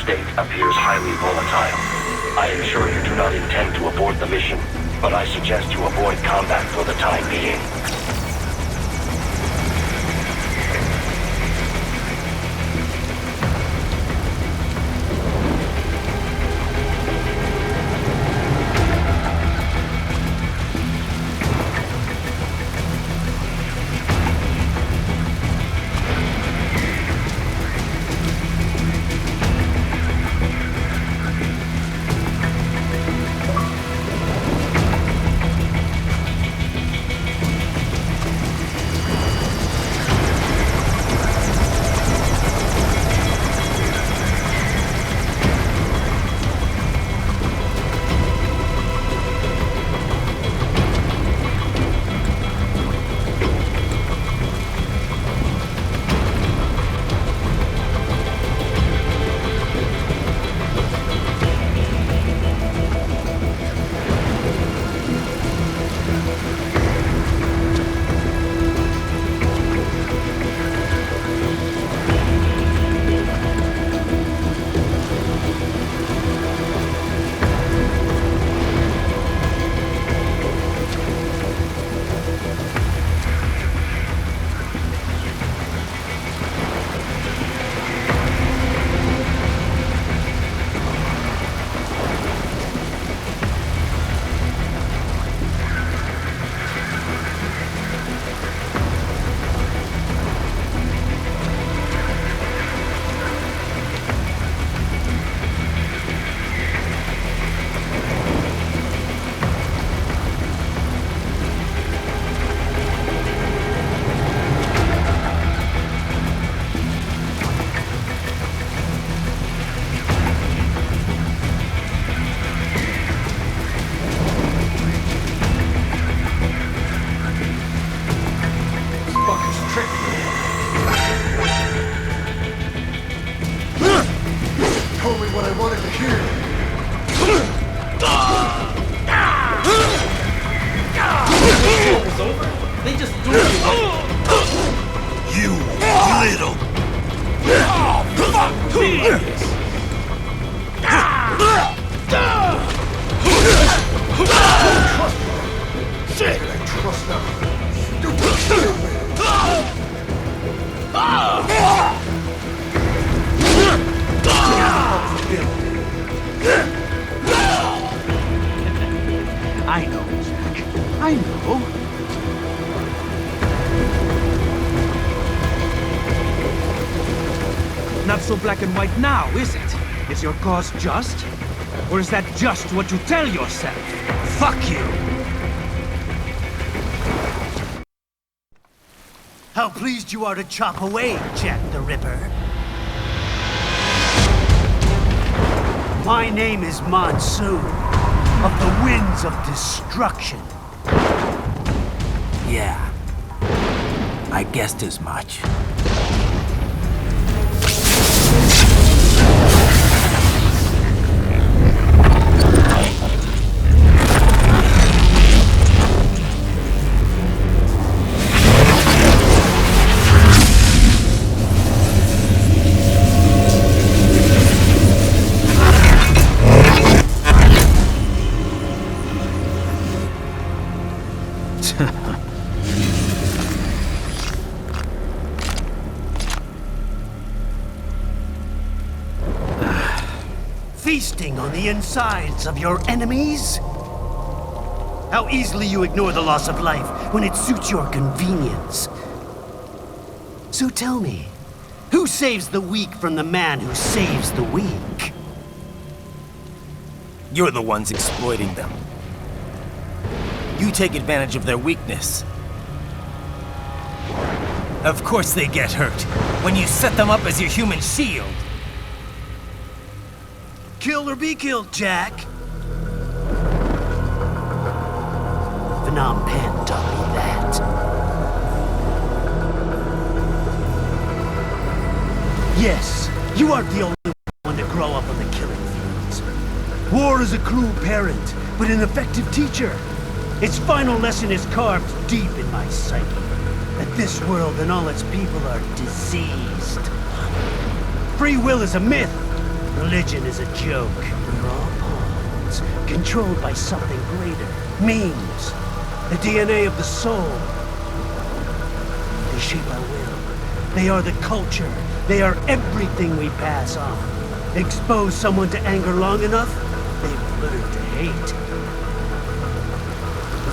state appears highly volatile. I am sure you do not intend to abort the mission, but I suggest you avoid combat for the time being. I know, Jack. I know. Not so black and white now, is it? Is your cause just? Or is that just what you tell yourself? Fuck you! How pleased you are to chop away, Jack the Ripper. My name is Monsoon, of the Winds of Destruction. Yeah, I guessed as much. Feasting on the insides of your enemies? How easily you ignore the loss of life when it suits your convenience. So tell me, who saves the weak from the man who saves the weak? You're the ones exploiting them. You take advantage of their weakness. Of course they get hurt when you set them up as your human shield. Kill or be killed, Jack. Phnom Penh taught me that. Yes, you aren't the only one to grow up on the killing fields. War is a cruel parent, but an effective teacher. Its final lesson is carved deep in my psyche. That this world and all its people are diseased. Free will is a myth. Religion is a joke. We're all pawns, controlled by something greater. Memes. The DNA of the soul. They shape our will. They are the culture. They are everything we pass on. Expose someone to anger long enough, they will learn to hate.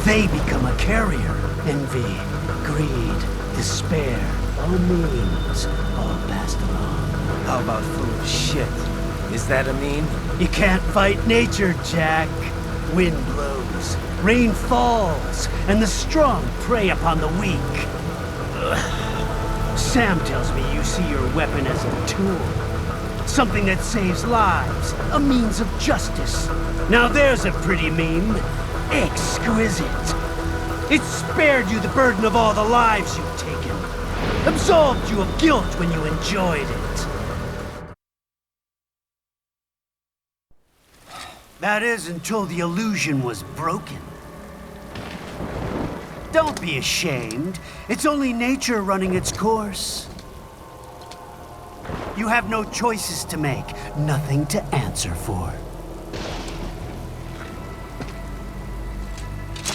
They become a carrier. Envy, greed, despair, all memes, all passed along. How about full of shit? Is that a meme? You can't fight nature, Jack. Wind blows, rain falls, and the strong prey upon the weak. Sam tells me you see your weapon as a tool. Something that saves lives, a means of justice. Now there's a pretty meme. Exquisite. It spared you the burden of all the lives you've taken. Absolved you of guilt when you enjoyed it. That is until the illusion was broken. Don't be ashamed. It's only nature running its course. You have no choices to make, nothing to answer for.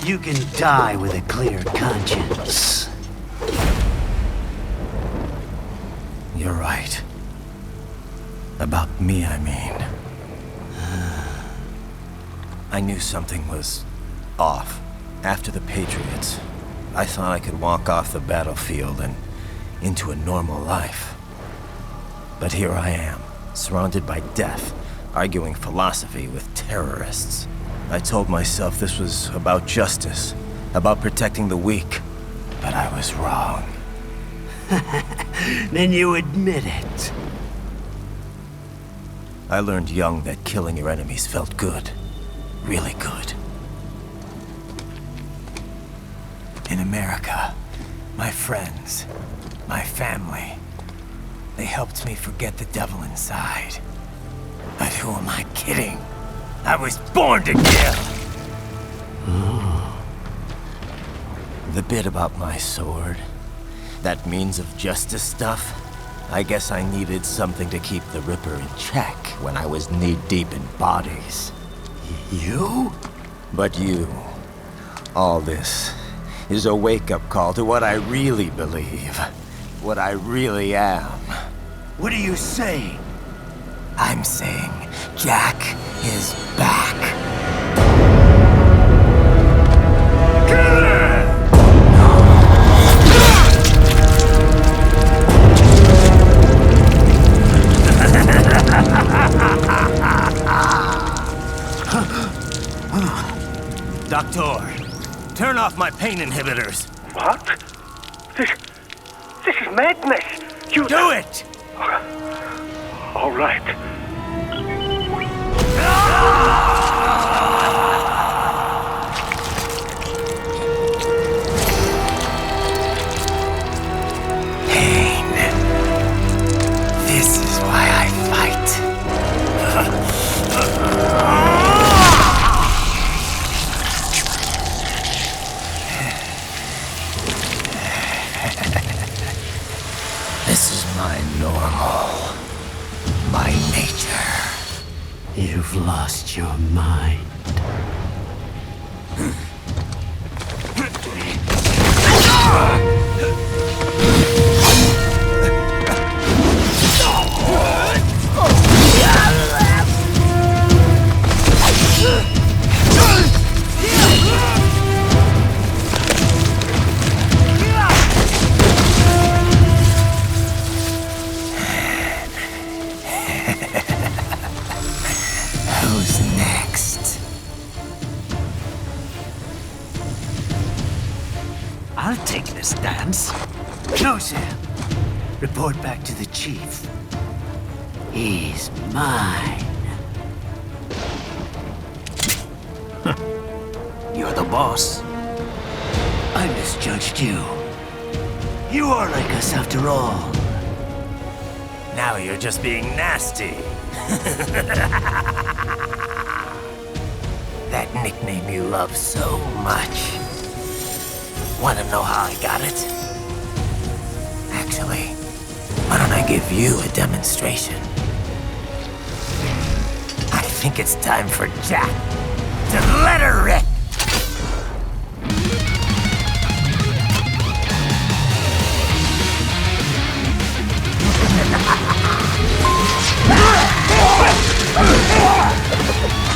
You can die with a clear conscience. You're right. About me, I mean. I knew something was off. After the Patriots, I thought I could walk off the battlefield and into a normal life. But here I am, surrounded by death, arguing philosophy with terrorists. I told myself this was about justice, about protecting the weak, but I was wrong. Then you admit it. I learned young that killing your enemies felt good. Really good. In America, my friends, my family, they helped me forget the devil inside. But who am I kidding? I was born to kill! The bit about my sword, that means of justice stuff, I guess I needed something to keep the Ripper in check when I was knee-deep in bodies. You? But you, all this, is a wake-up call to what I really believe. What I really am. What are you saying? I'm saying Jack is back. Doctor, turn off my pain inhibitors. What? This is madness. You Do it! All right. Pain. This is why I fight. This is my normal. My nature. You've lost your mind. Who's next? I'll take this dance. No, Sam. Report back to the chief. He's mine. You're the boss. I misjudged you. You are like us after all. Now you're just being nasty. That nickname you love so much. Want to know how I got it? Actually, why don't I give you a demonstration? think it's time for Jack to let her rip.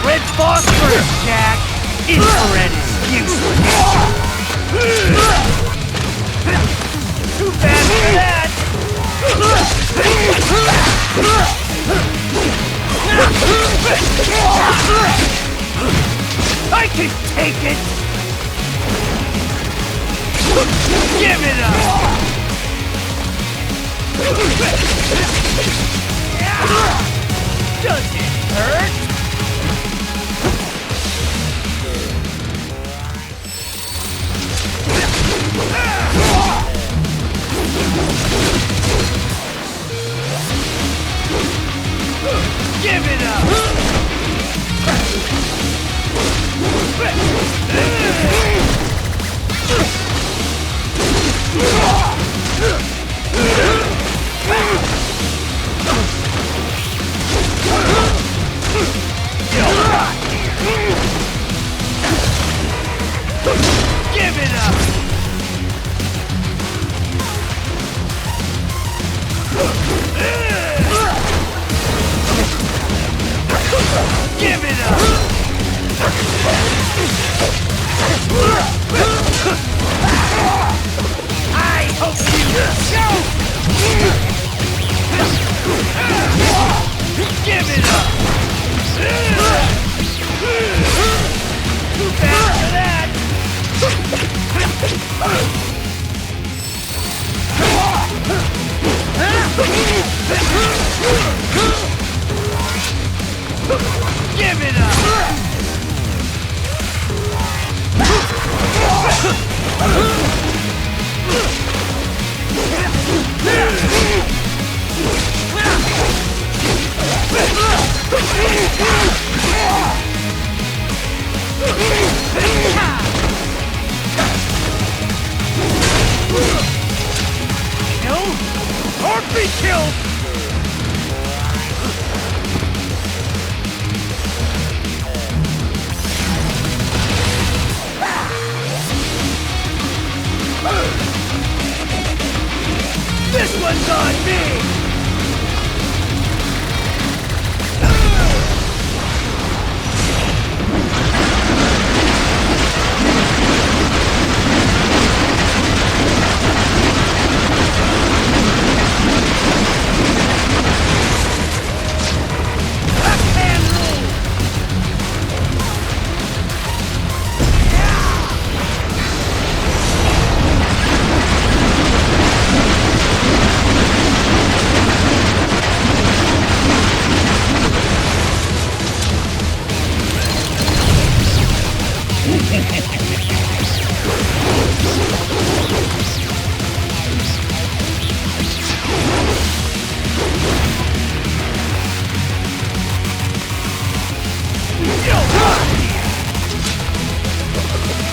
Red phosphorus, Jack! Infrared is useless! Too bad for that! I can take it! Give it up! Does it hurt? Give it up! Give it up! Give it up! I hope you choke! Give it up! Too bad for that! Give it up! Kill or be killed! This one's on me!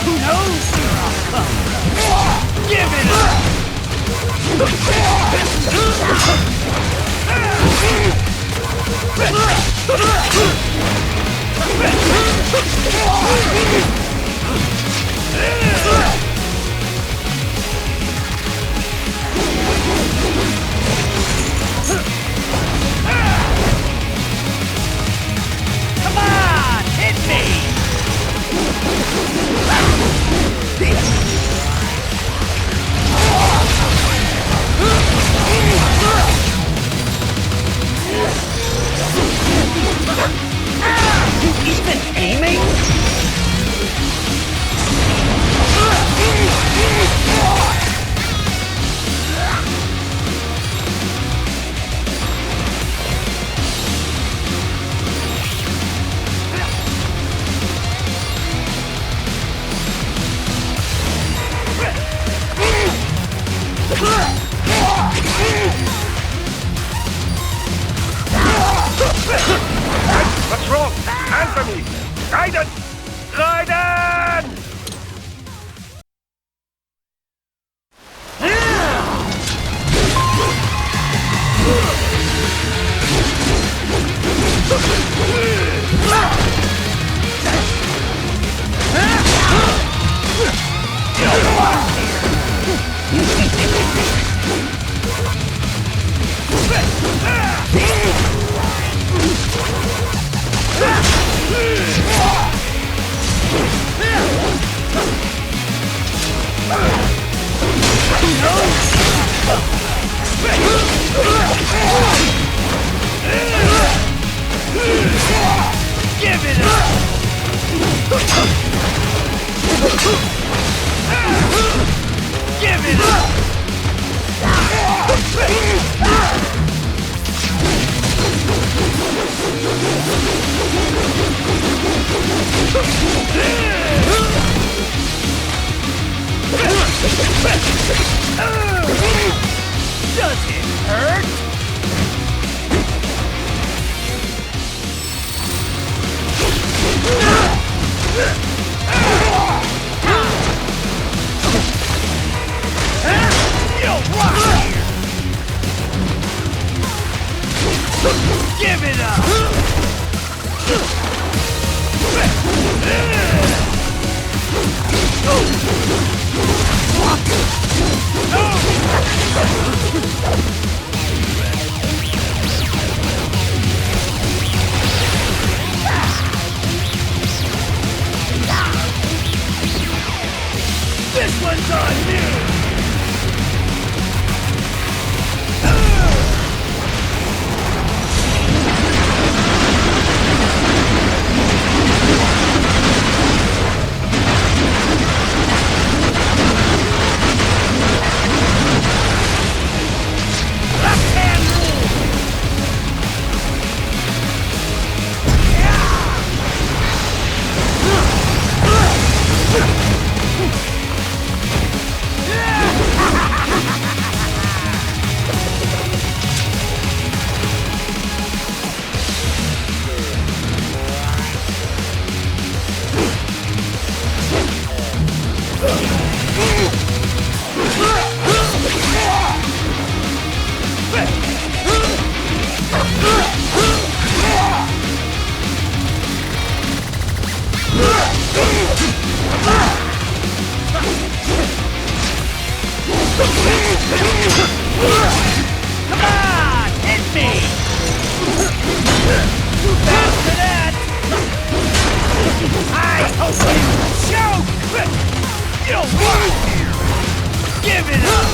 Who knows where I'll come from? Give it up! Come on, hit me! Even aiming? Give it up! Give it up! Does it hurt? You'll rock here! Give it up! This one's on you! Come on, hit me! Too fast for that! I hope you choke! You'll work here! Give it up!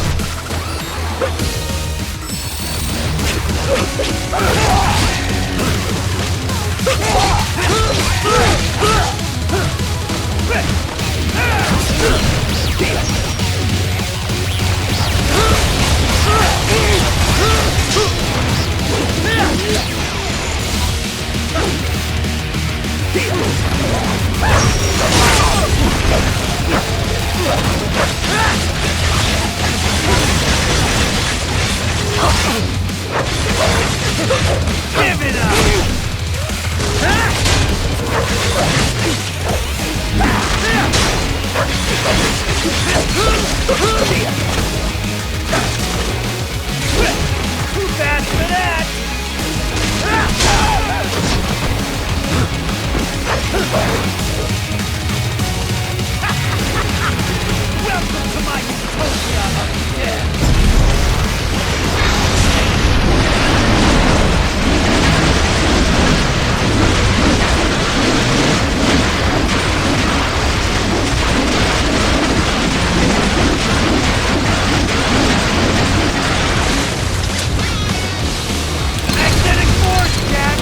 Give it up! Too fast for that! Welcome to my utopia of death! Magnetic force, Jack!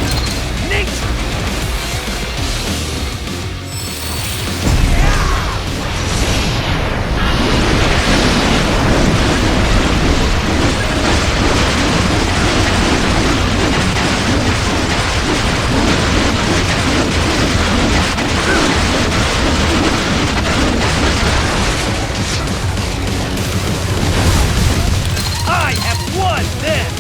Nature! I have won this!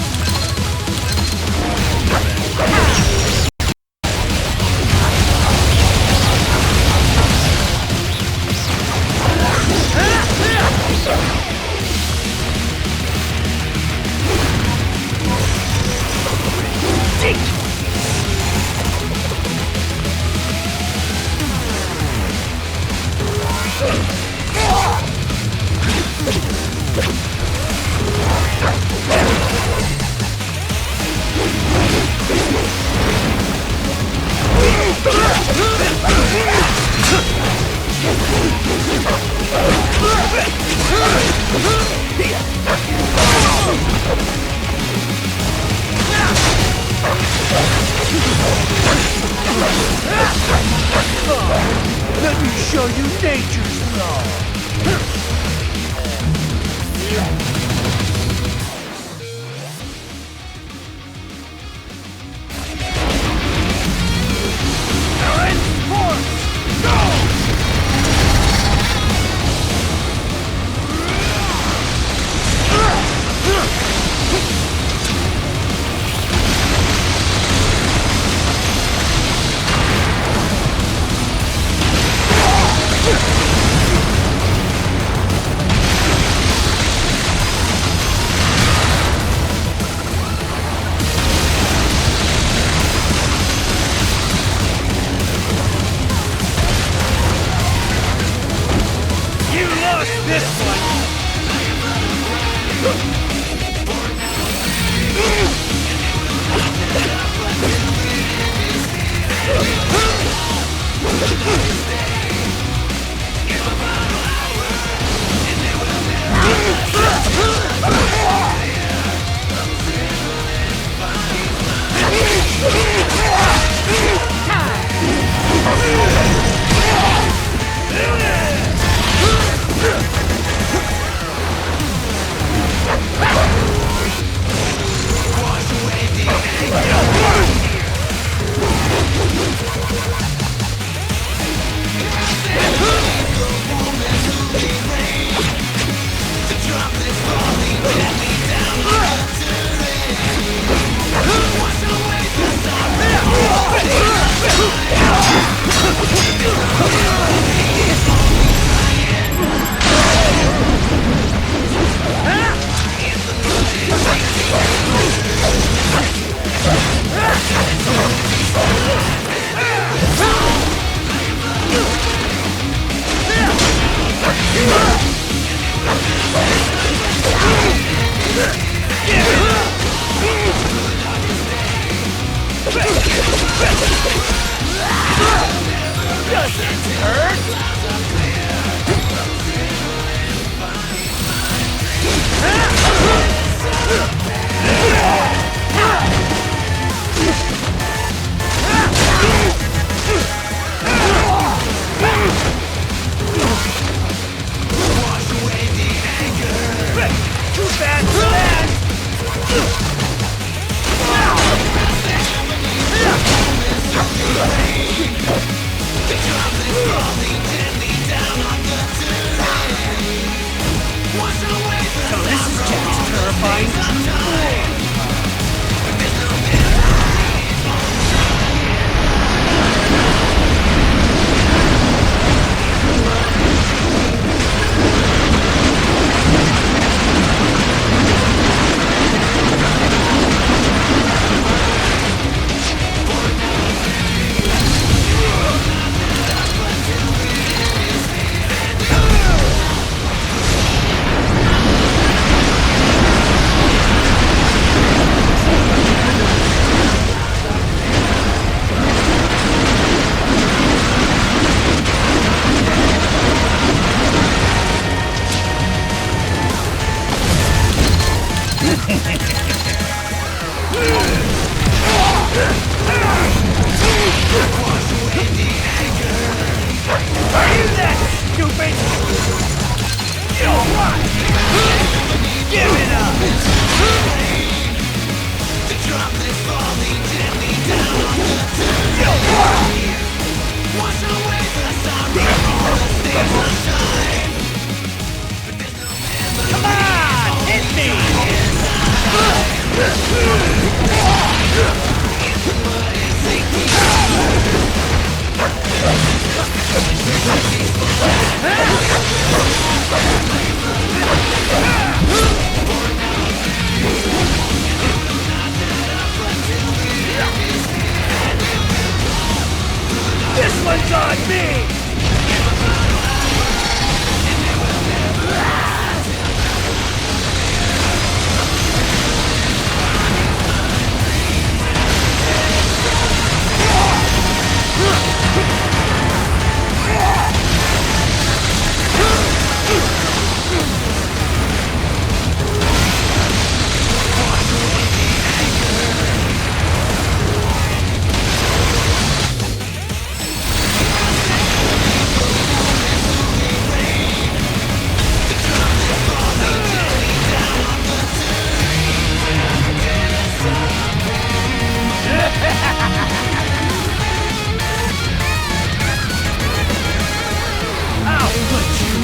show you nature's law.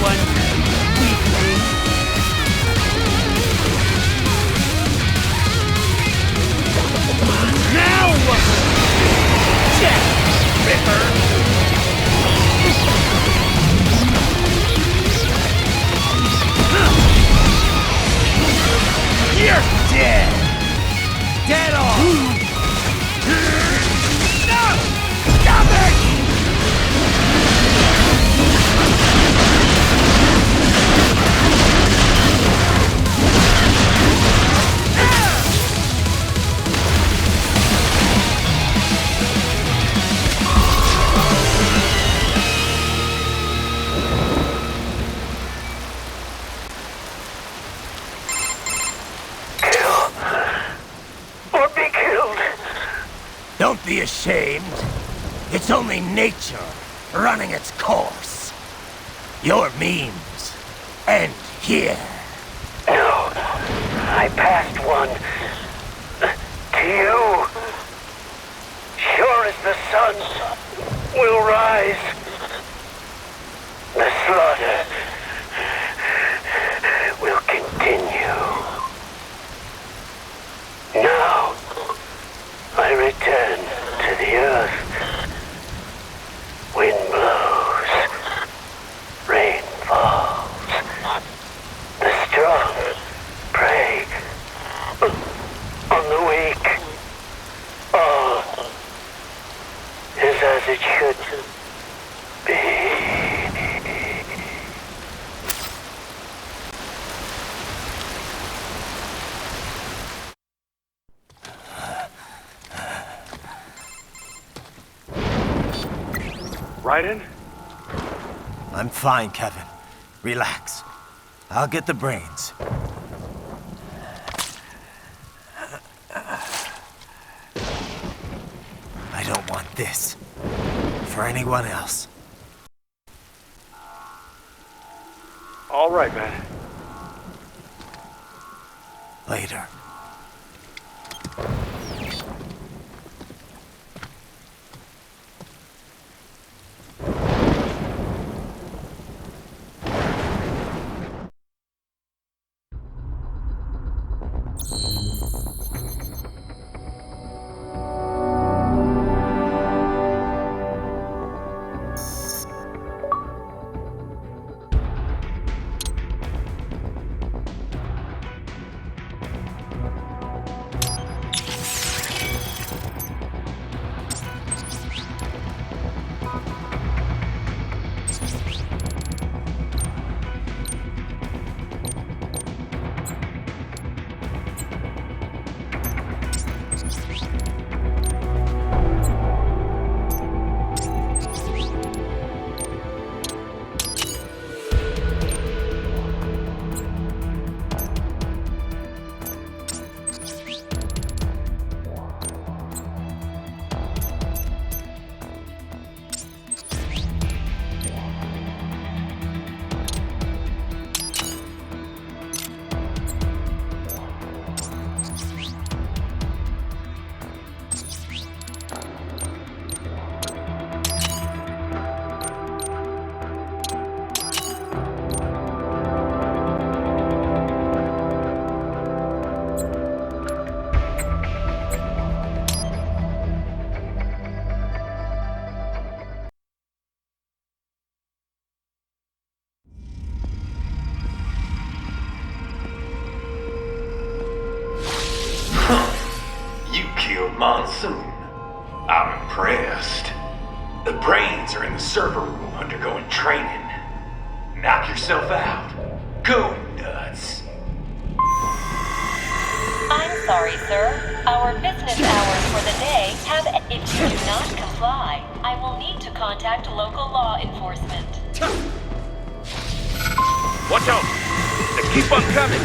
one, weakling. Now what? Death, Ripper! You're dead! Dead on! No! Stop it! Don't be ashamed. It's only nature running its course. Your memes end here. No, I passed one. To you. Sure as the sun will rise. The slaughter will continue. Now, I return to the earth. Wind blows. Rain falls. The strong prey on the weak. All is as it should be. Raiden? I'm fine, Kevin. Relax. I'll get the brains. I don't want this for anyone else. All right, man. Later. Monsoon. I'm impressed. The brains are in the server room undergoing training. Knock yourself out. Go nuts. I'm sorry, sir. Our business hours for the day have... If you do not comply, I will need to contact local law enforcement. Watch out! They keep on coming!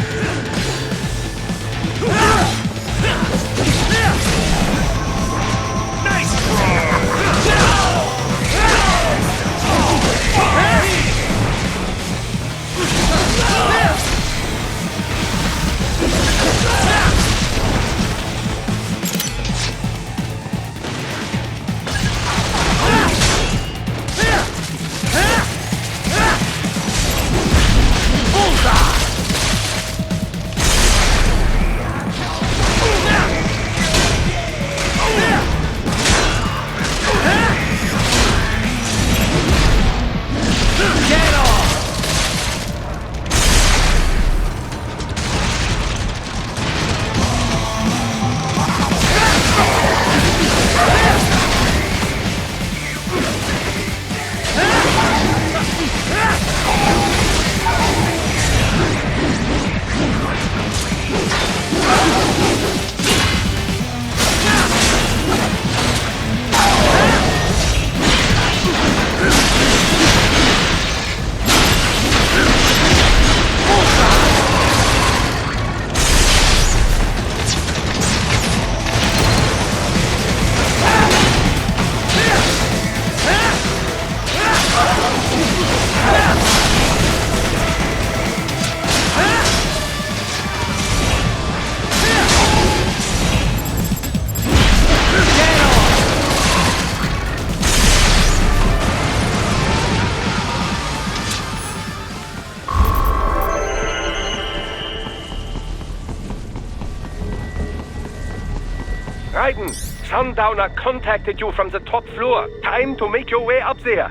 Raiden, Sundowner contacted you from the top floor. Time to make your way up there.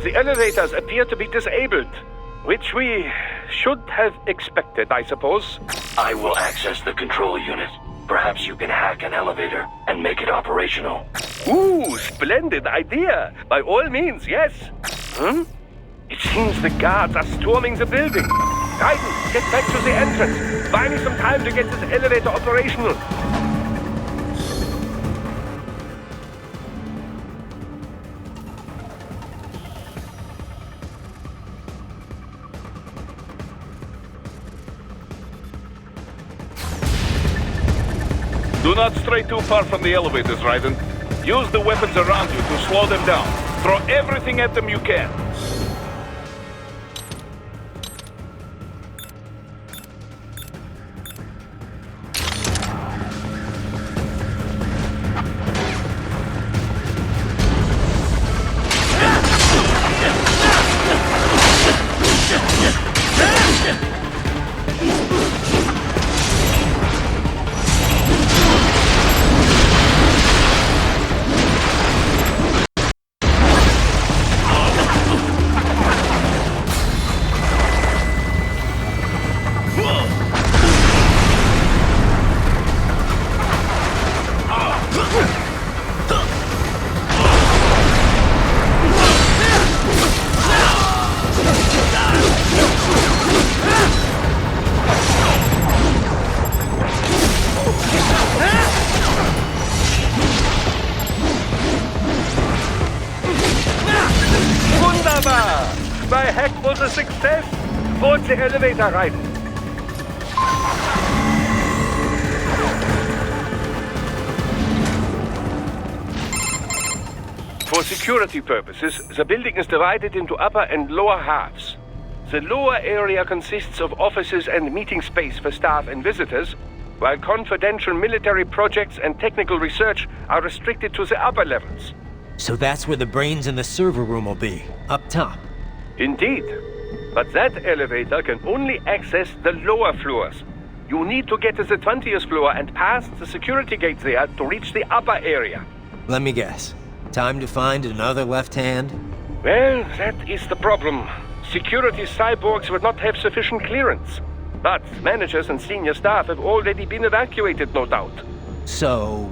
The elevators appear to be disabled, which we should have expected, I suppose. I will access the control unit. Perhaps you can hack an elevator and make it operational. Ooh, splendid idea. By all means, yes. It seems the guards are storming the building. Raiden, get back to the entrance. Buy me some time to get this elevator operational. Do not stray too far from the elevators, Raiden. Use the weapons around you to slow them down. Throw everything at them you can. My hack was a success! Board the elevator, Raiden! For security purposes, the building is divided into upper and lower halves. The lower area consists of offices and meeting space for staff and visitors, while confidential military projects and technical research are restricted to the upper levels. So that's where the brains in the server room will be, up top. Indeed. But that elevator can only access the lower floors. You need to get to the 20th floor and pass the security gate there to reach the upper area. Let me guess. Time to find another left hand? Well, that is the problem. Security cyborgs would not have sufficient clearance. But managers and senior staff have already been evacuated, no doubt. So...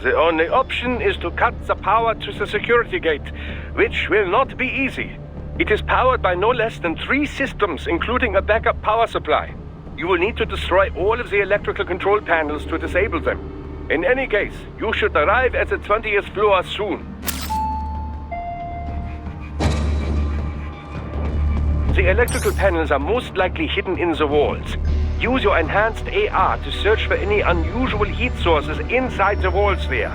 The only option is to cut the power to the security gate, which will not be easy. It is powered by no less than 3 systems, including a backup power supply. You will need to destroy all of the electrical control panels to disable them. In any case, you should arrive at the 20th floor soon. The electrical panels are most likely hidden in the walls. Use your enhanced AR to search for any unusual heat sources inside the walls there.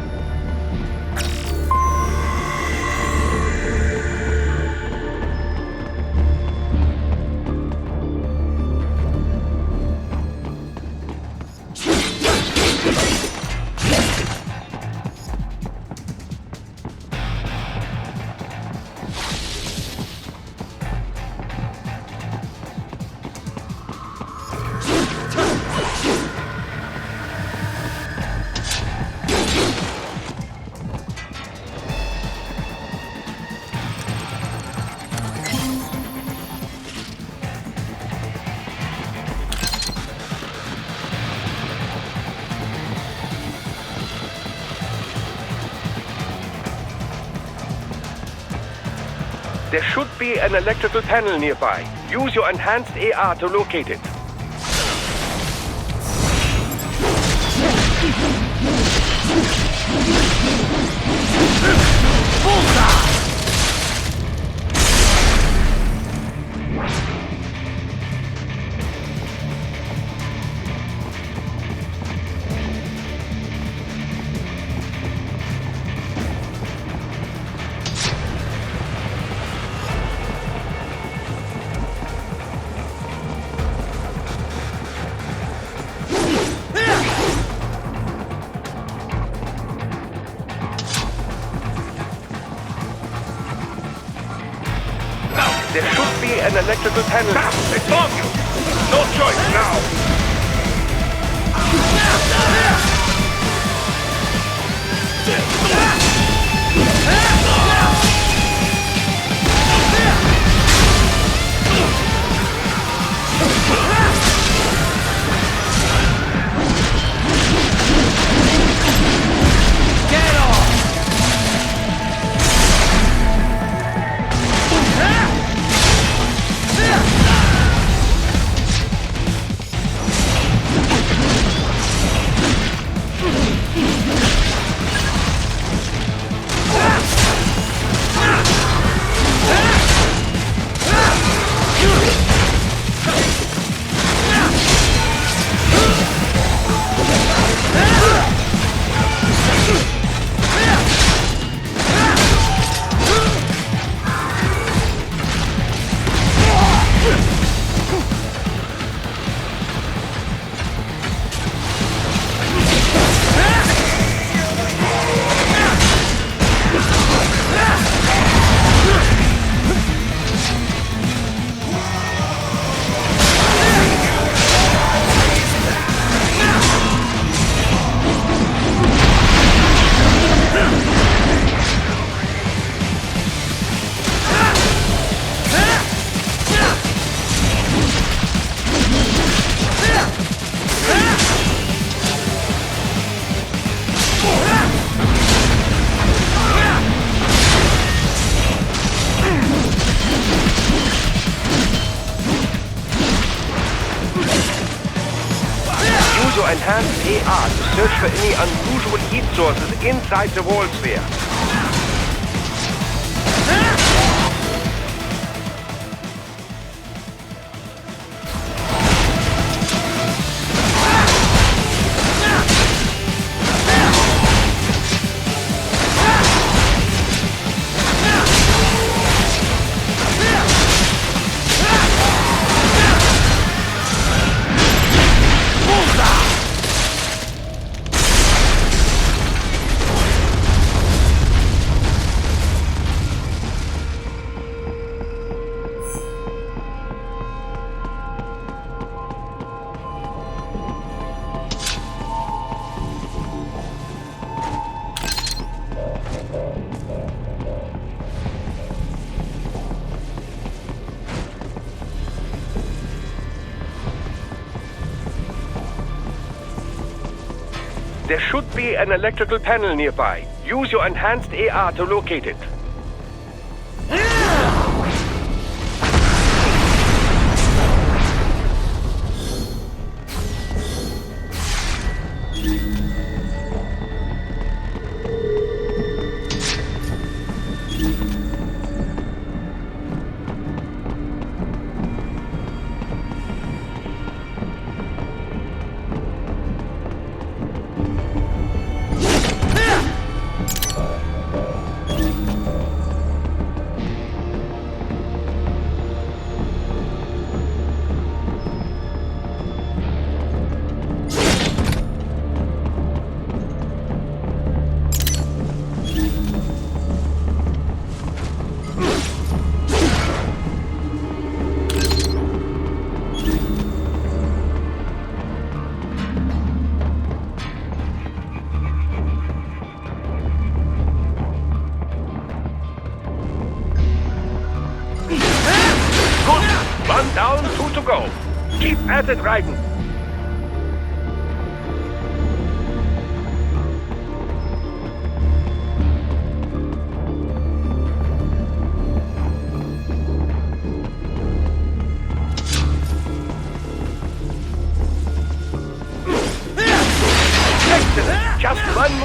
There should be an electrical panel nearby. Use your enhanced AR to locate it. Bullseye! There should be an electrical panel. Stop! They found you! No choice now! Get off! Your enhanced AR to search for any unusual heat sources inside the wall sphere. There should be an electrical panel nearby. Use your enhanced AR to locate it. One down, two to go. Keep at it, Raiden.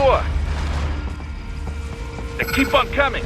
door. And keep on coming.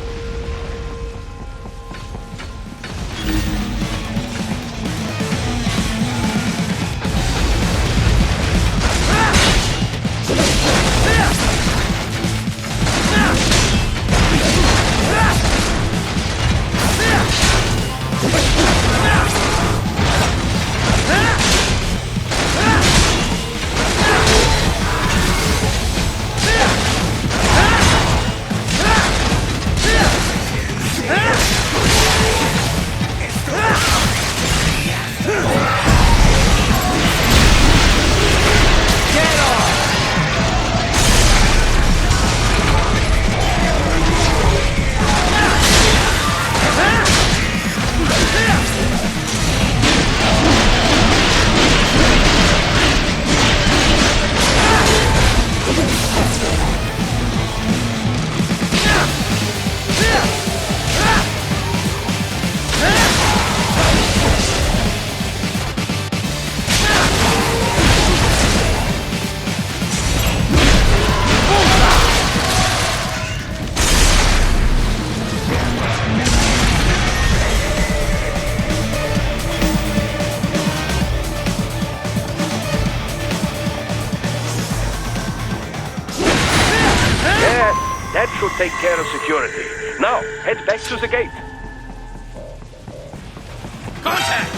That should take care of security. Now, head back to the gate. Contact!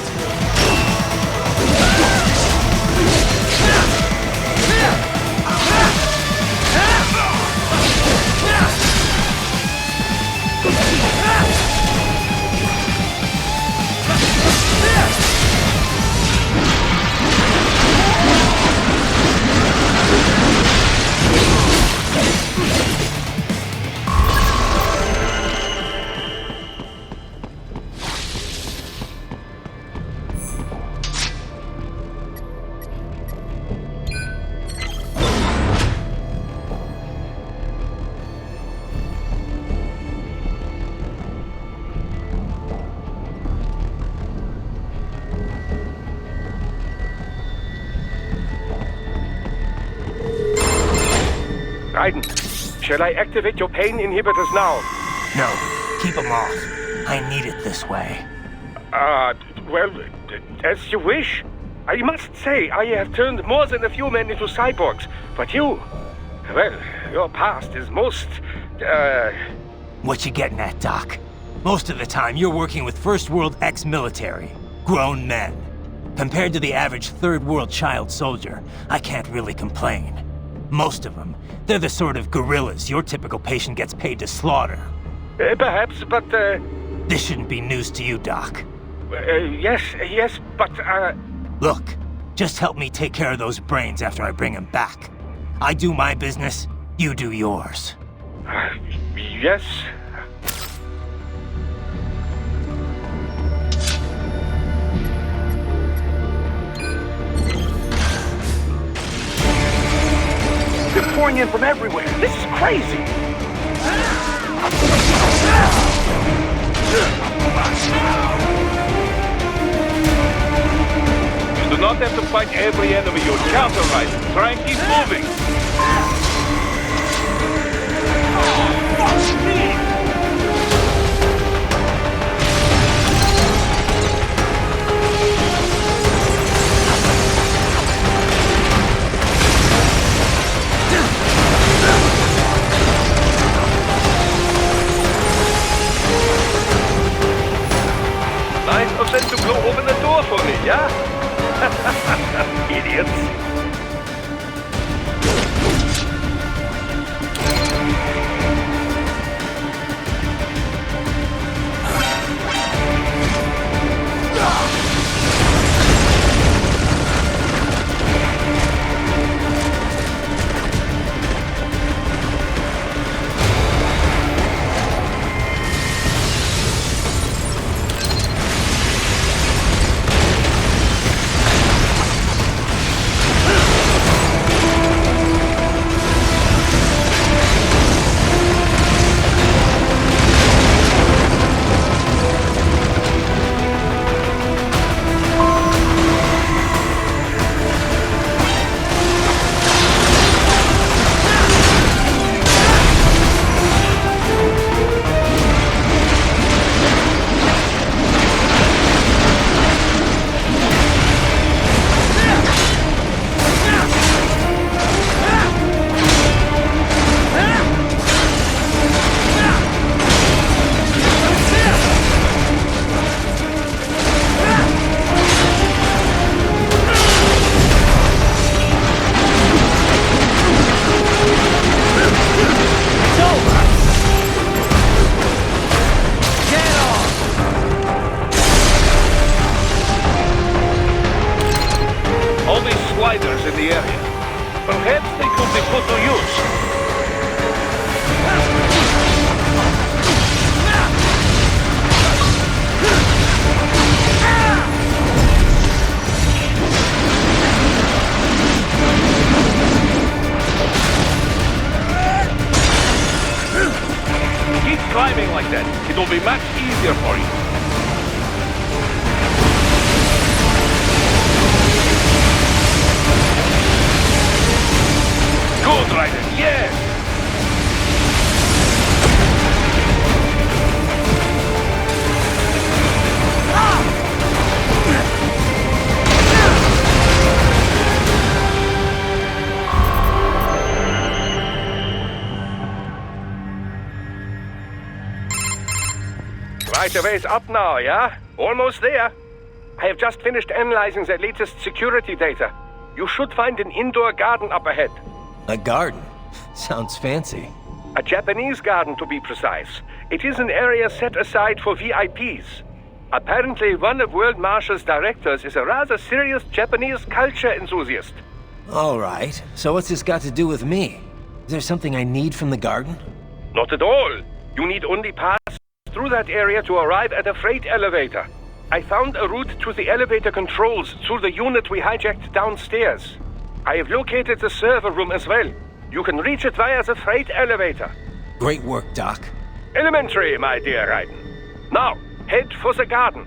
Raiden, shall I activate your pain inhibitors now? No, keep them off. I need it this way. Well, as you wish. I must say, I have turned more than a few men into cyborgs, but you... Well, your past is most, What you getting at, Doc? Most of the time, you're working with First World ex-military. Grown men. Compared to the average Third World child soldier, I can't really complain. Most of them, they're the sort of guerrillas your typical patient gets paid to slaughter. Perhaps, but, This shouldn't be news to you, Doc. yes, but, Look, just help me take care of those brains after I bring them back. I do my business, you do yours. Yes. They're pouring in from everywhere. This is crazy. You do not have to fight every enemy you encounter, right? Try and keep moving. Nice of them to blow open the door for me, yeah? Idiots. gliders in the area. Perhaps they could be put to use. Keep climbing like that. It'll be much easier for you. Good, Raiden. Yes! Right away's up now, yeah? Almost there. I have just finished analyzing the latest security data. You should find an indoor garden up ahead. A garden? Sounds fancy. A Japanese garden, to be precise. It is an area set aside for VIPs. Apparently, one of World Marshal's directors is a rather serious Japanese culture enthusiast. All right. So what's this got to do with me? Is there something I need from the garden? Not at all. You need only pass through that area to arrive at a freight elevator. I found a route to the elevator controls through the unit we hijacked downstairs. I have located the server room as well. You can reach it via the freight elevator. Great work, Doc. Elementary, my dear Raiden. Now, head for the garden.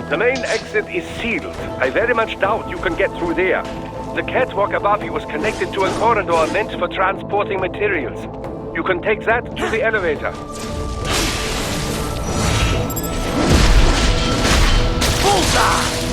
The main exit is sealed. I very much doubt you can get through there. The catwalk above you is connected to a corridor meant for transporting materials. You can take that to the elevator. Bullseye!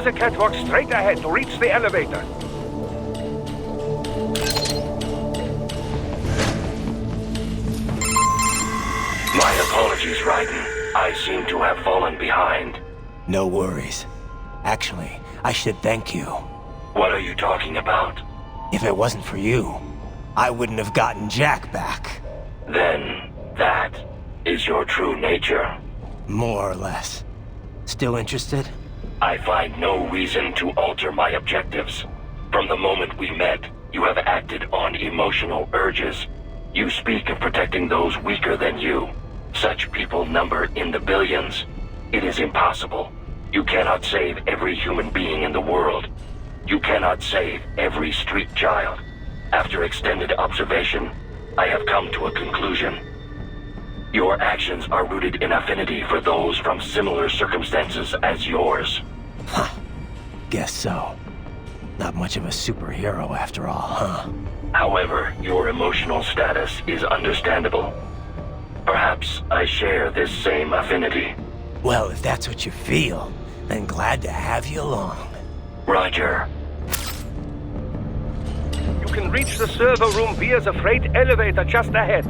Use the catwalk straight ahead to reach the elevator. My apologies, Raiden. I seem to have fallen behind. No worries. Actually, I should thank you. What are you talking about? If it wasn't for you, I wouldn't have gotten Jack back. Then, that is your true nature. More or less. Still interested? I find no reason to alter my objectives. From the moment we met, you have acted on emotional urges. You speak of protecting those weaker than you. Such people number in the billions. It is impossible. You cannot save every human being in the world. You cannot save every street child. After extended observation, I have come to a conclusion. Your actions are rooted in affinity for those from similar circumstances as yours. Huh. Guess so. Not much of a superhero after all, huh? However, your emotional status is understandable. Perhaps I share this same affinity. Well, if that's what you feel, then glad to have you along. Roger. You can reach the server room via the freight elevator just ahead.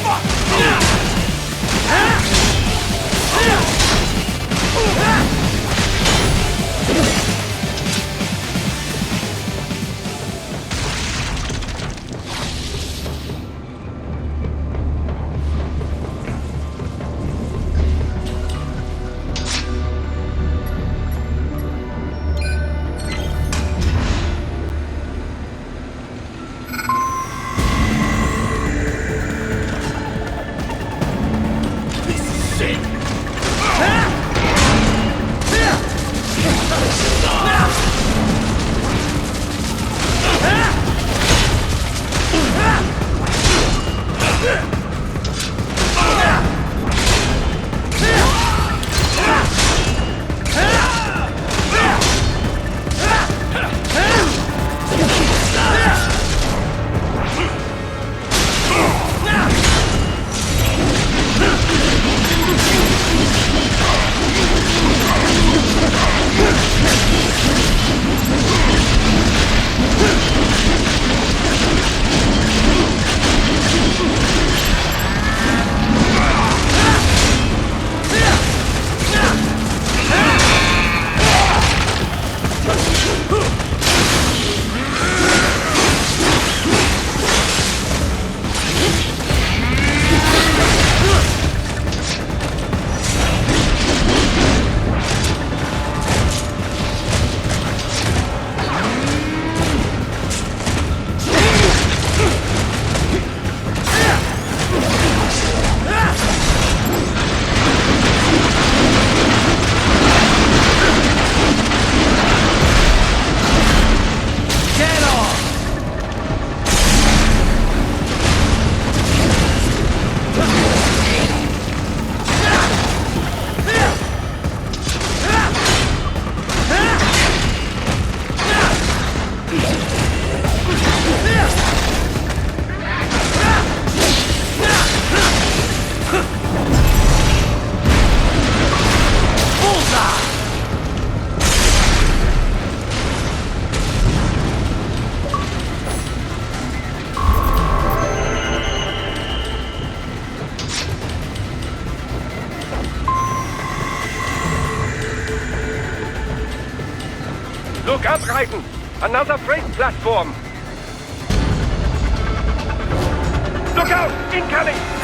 Fuck! Raiden! Another freight platform! Look out! Incoming!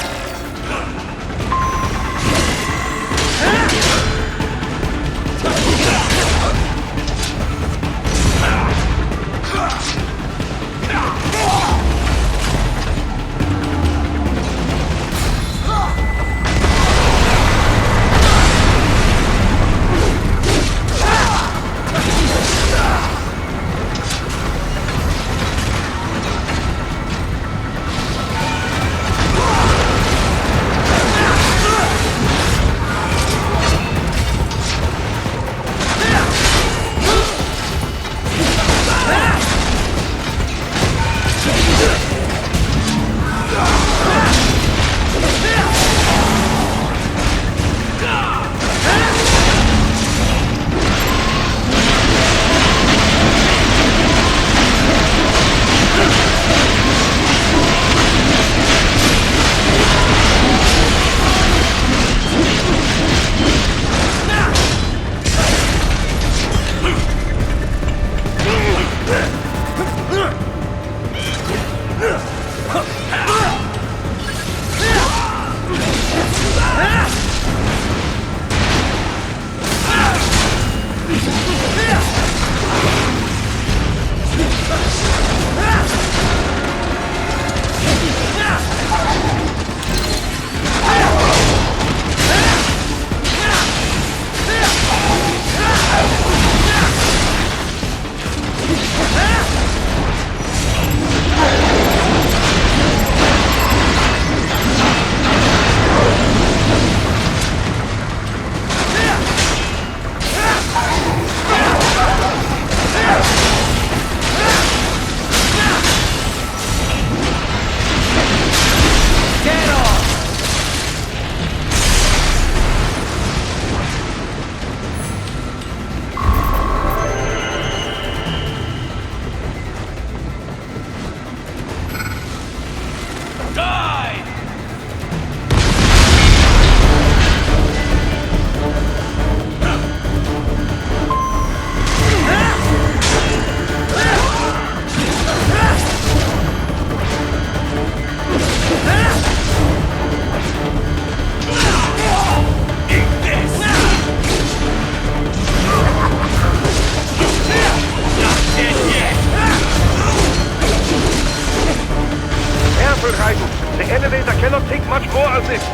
The elevator cannot take much more of this.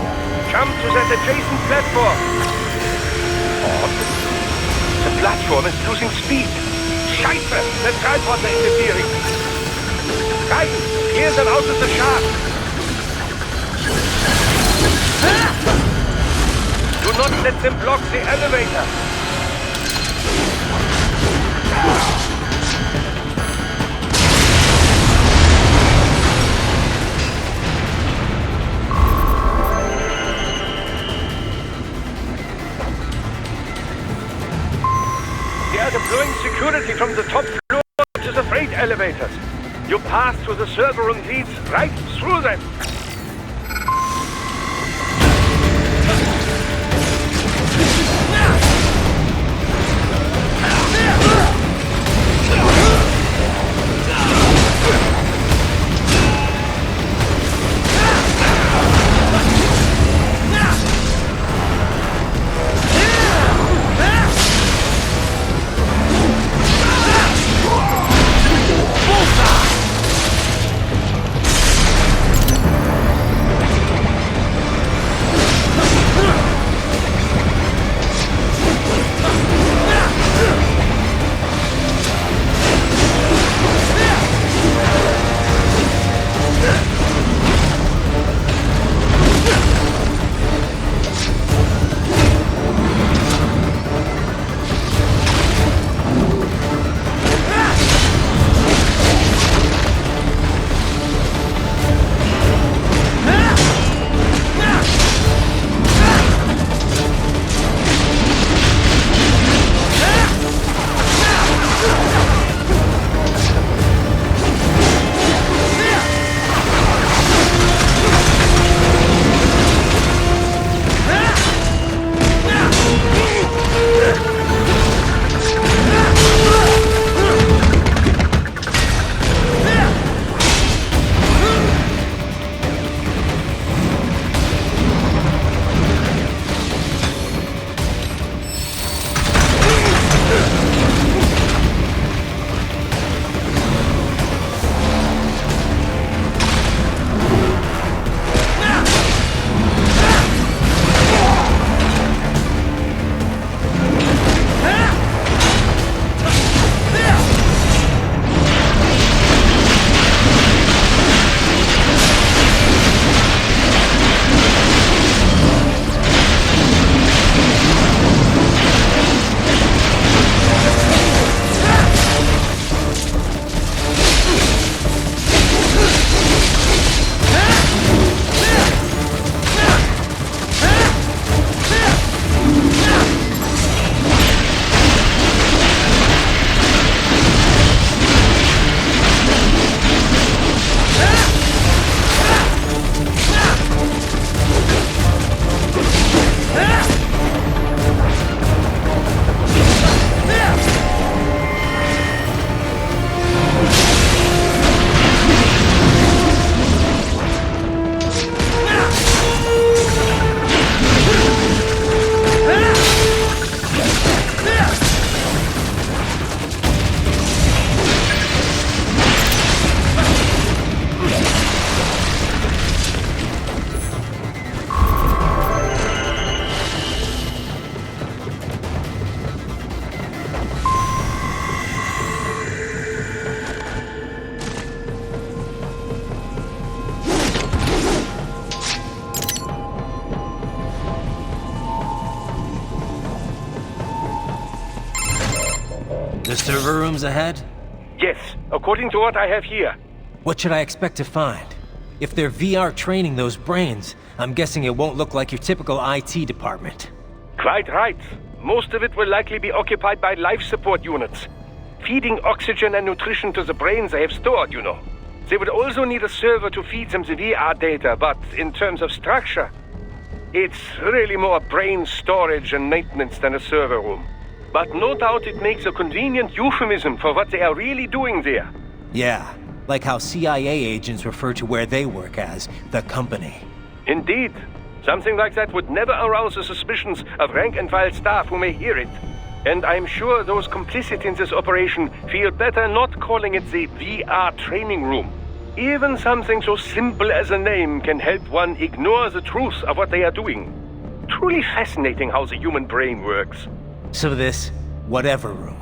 Jump to that adjacent platform. Odd. The platform is losing speed. Scheiße! The tripods are interfering. Raiden, clear them out of the shaft. Do not let them block the elevator. They are deploying security from the top floor to the freight elevators. You pass through the server room leads right through them. server rooms ahead? Yes, according to what I have here. What should I expect to find? If they're VR training those brains, I'm guessing it won't look like your typical IT department. Quite right. Most of it will likely be occupied by life support units. Feeding oxygen and nutrition to the brains they have stored, you know. They would also need a server to feed them the VR data, but in terms of structure, it's really more brain storage and maintenance than a server room. But no doubt it makes a convenient euphemism for what they are really doing there. Yeah, like how CIA agents refer to where they work as the company. Indeed. Something like that would never arouse the suspicions of rank-and-file staff who may hear it. And I'm sure those complicit in this operation feel better not calling it the VR training room. Even something so simple as a name can help one ignore the truth of what they are doing. Truly fascinating how the human brain works. So this, whatever room,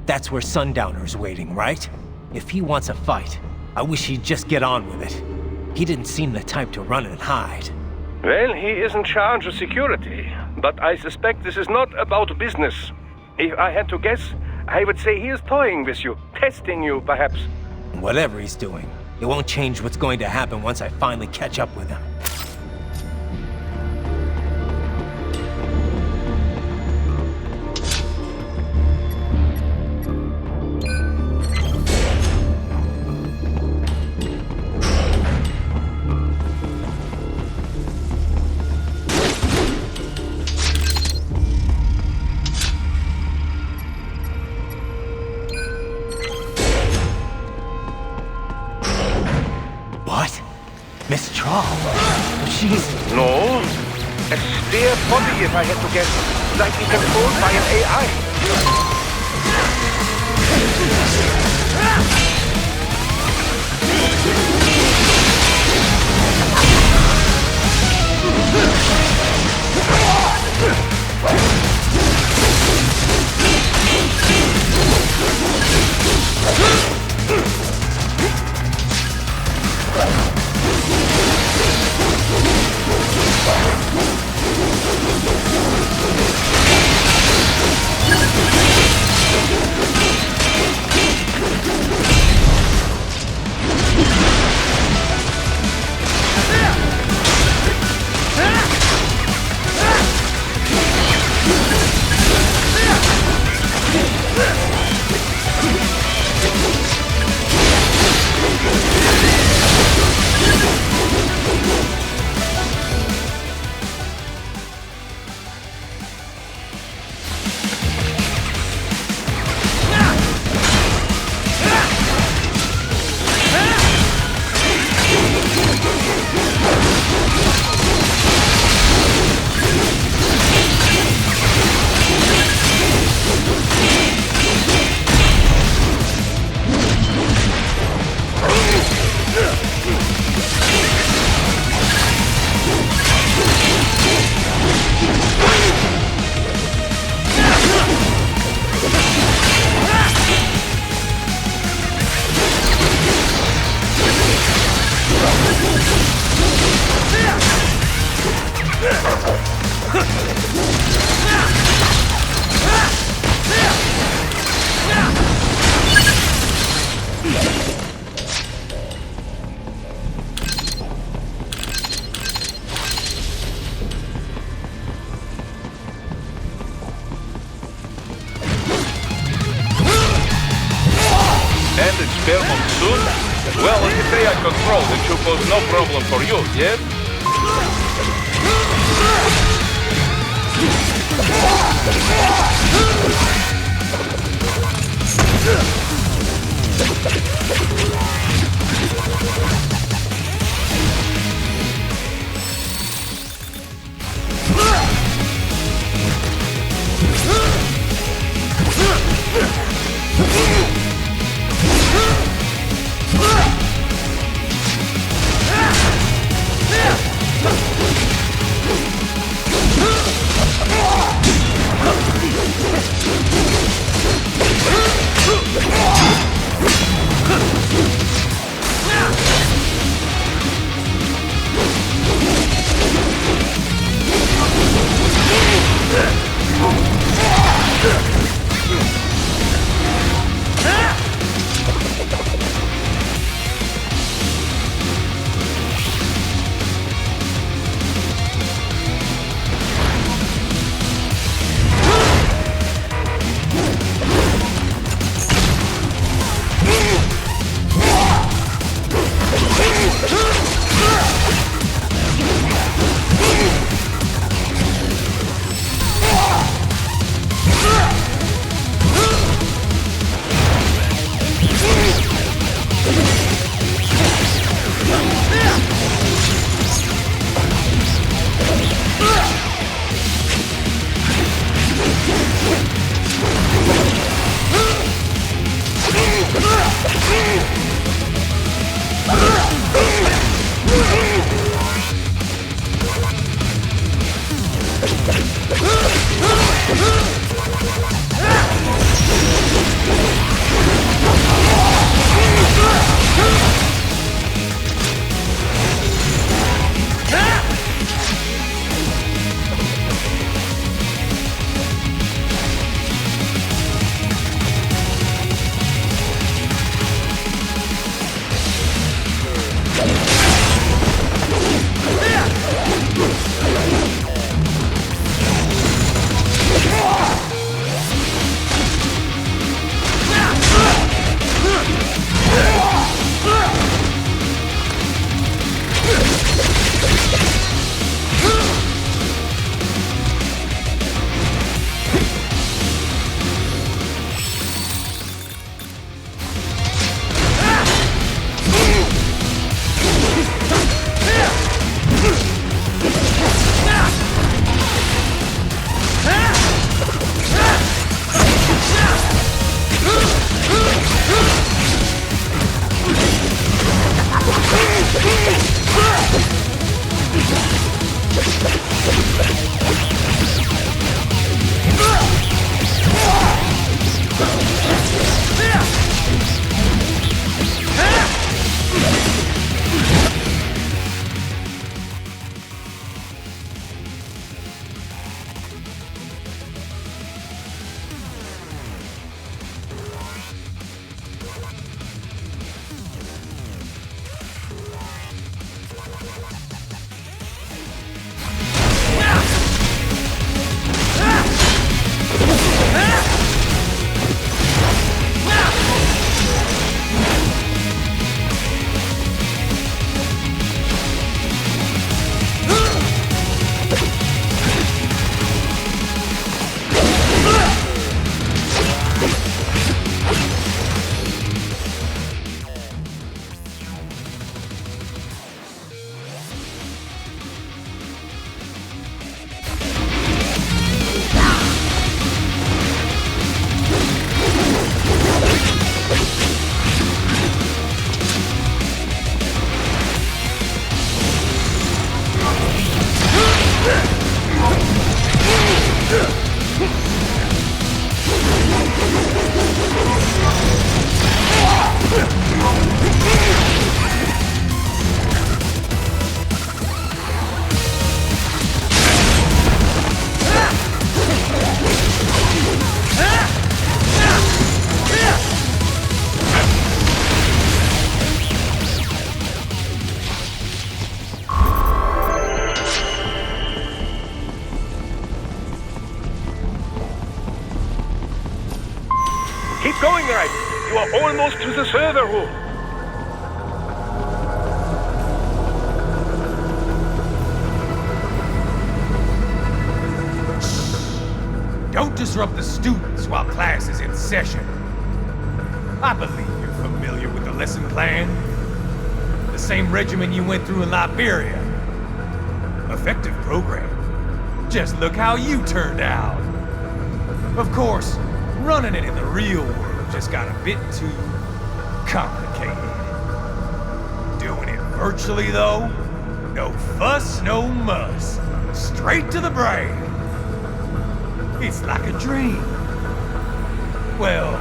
that's where Sundowner's waiting, right? If he wants a fight, I wish he'd just get on with it. He didn't seem the type to run and hide. Well, he is in charge of security, but I suspect this is not about business. If I had to guess, I would say he is toying with you, testing you, perhaps. Whatever he's doing, it won't change what's going to happen once I finally catch up with him. Miss Trawl? She's... No. A spare body, if I had to guess. Likely controlled by an AI. And it's spare monsoon? Well, if it's AI controlled, it should pose no problem for you, yes? Keep going, Raiden. You are almost to the server room. Don't disrupt the students while class is in session. I believe you're familiar with the lesson plan. The same regimen you went through in Liberia. Effective program. Just look how you turned out. Of course, running it in the real world just got a bit too complicated. Doing it virtually, though, no fuss, no muss. Straight to the brain. It's like a dream. Well,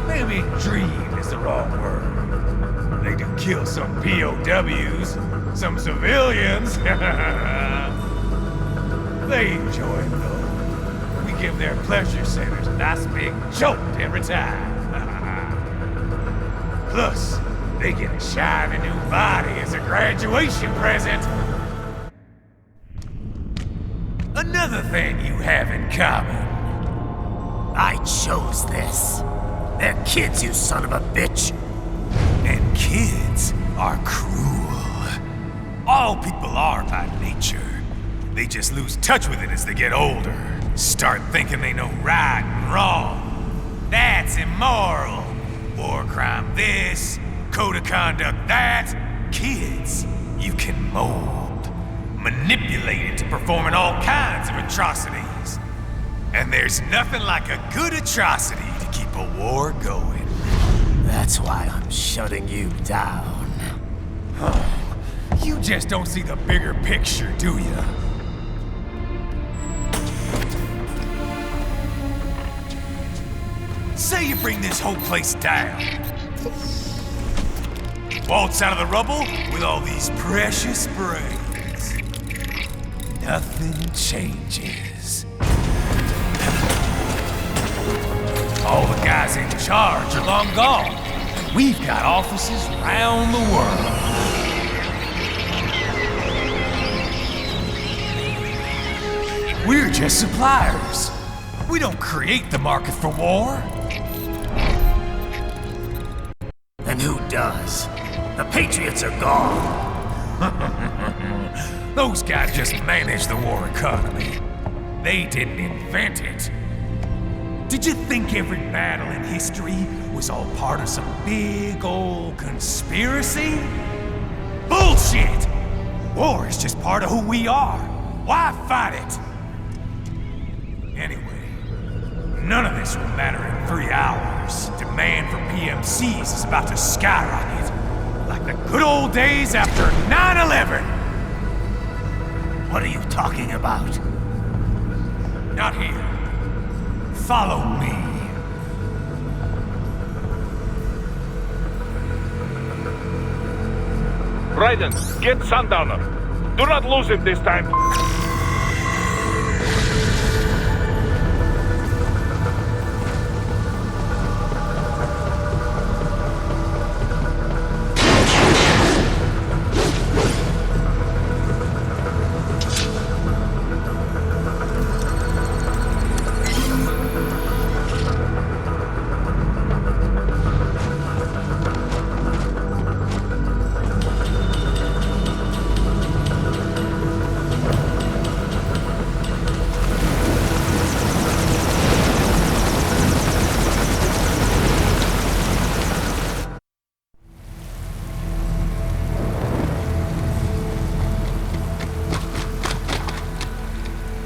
maybe dream is the wrong word. They do kill some POWs, some civilians. They enjoy it, though. We give their pleasure centers a nice big jolt every time. Plus, they get a shiny new body as a graduation present. Another thing you have in common. I chose this. They're kids, you son of a bitch. And kids are cruel. All people are by nature. They just lose touch with it as they get older. Start thinking they know right and wrong. That's immoral. War crime this, code of conduct that. Kids, you can mold, manipulate into performing all kinds of atrocities. And there's nothing like a good atrocity to keep a war going. That's why I'm shutting you down. You just don't see the bigger picture, do you? Say you bring this whole place down. Waltz out of the rubble with all these precious brains. Nothing changes. All the guys in charge are long gone. We've got offices around the world. We're just suppliers. We don't create the market for war. And who does? The Patriots are gone. Those guys just manage the war economy. They didn't invent it. Did you think every battle in history was all part of some big old conspiracy? Bullshit! War is just part of who we are. Why fight it? Anyway, none of this will matter in 3 hours. Demand for PMCs is about to skyrocket. Like the good old days after 9/11. What are you talking about? Not here. Follow me. Raiden, get Sundowner. Do not lose him this time.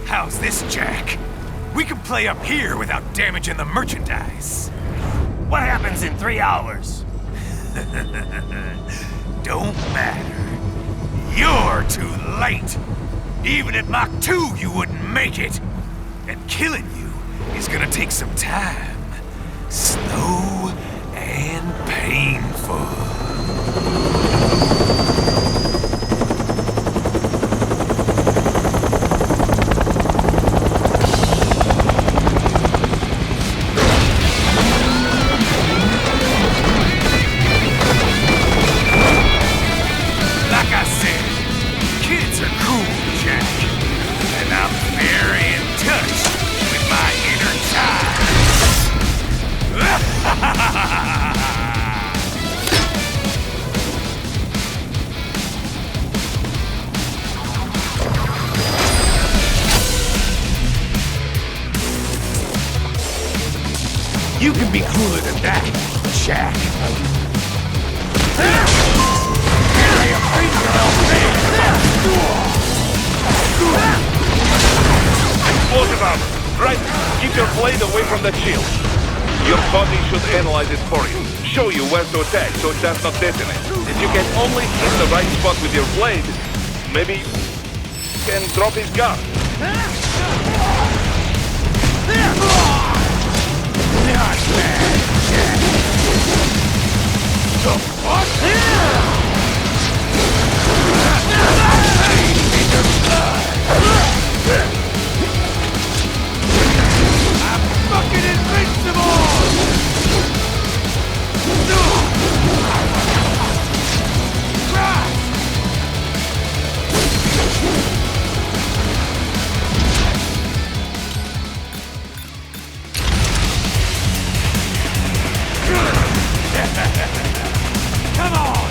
How's this, Jack? We can play up here without damaging the merchandise. What happens in 3 hours? Don't matter. You're too late. Even at Mach 2, you wouldn't make it. And killing you is gonna take some time. Slow and painful. You can be cooler than that, Jack. Explosive armor. Right. Keep your blade away from that shield. Your body should analyze it for you. Show you where to attack so it does not detonate. If you can only hit the right spot with your blade, maybe you can drop his guard. Not bad, Jack. The fuck? I'm fucking invincible! Come on!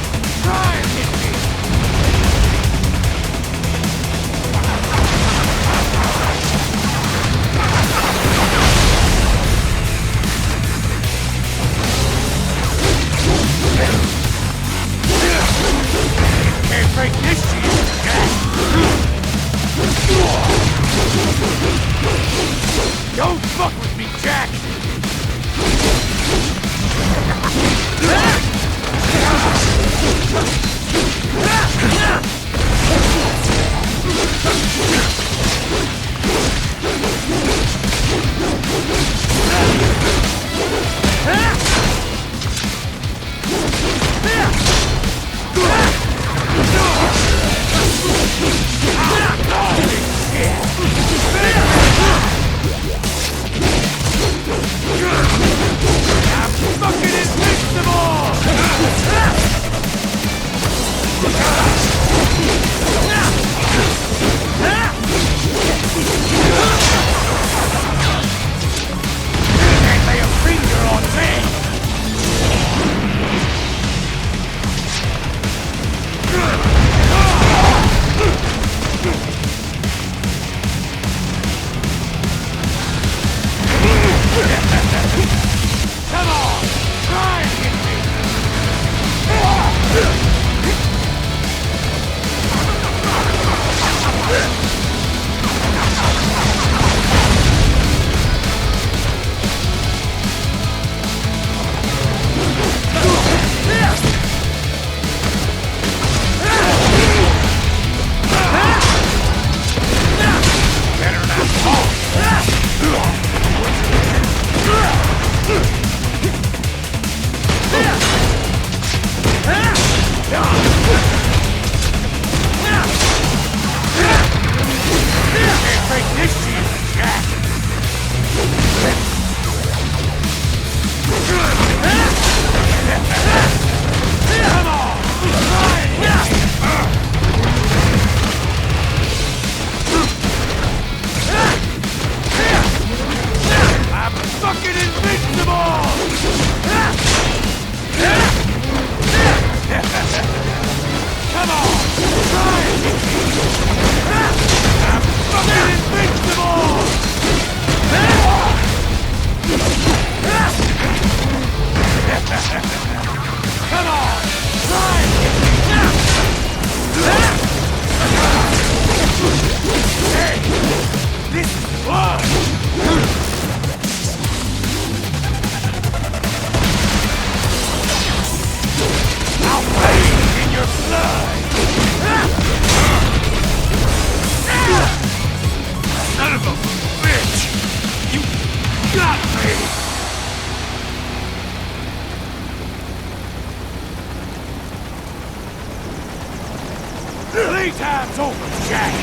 attack!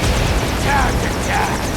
Charge attack!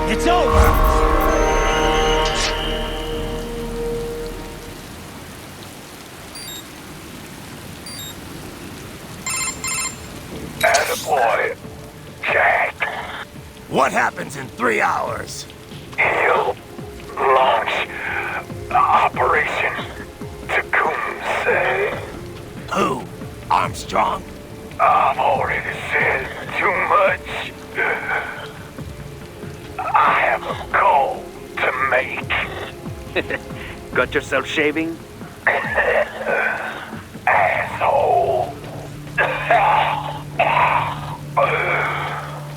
It's over! Attaboy, Jack. What happens in 3 hours? He'll launch Operation Tecumseh. Who? Armstrong? I've already said too much. I have a call to make. Got yourself shaving? Asshole.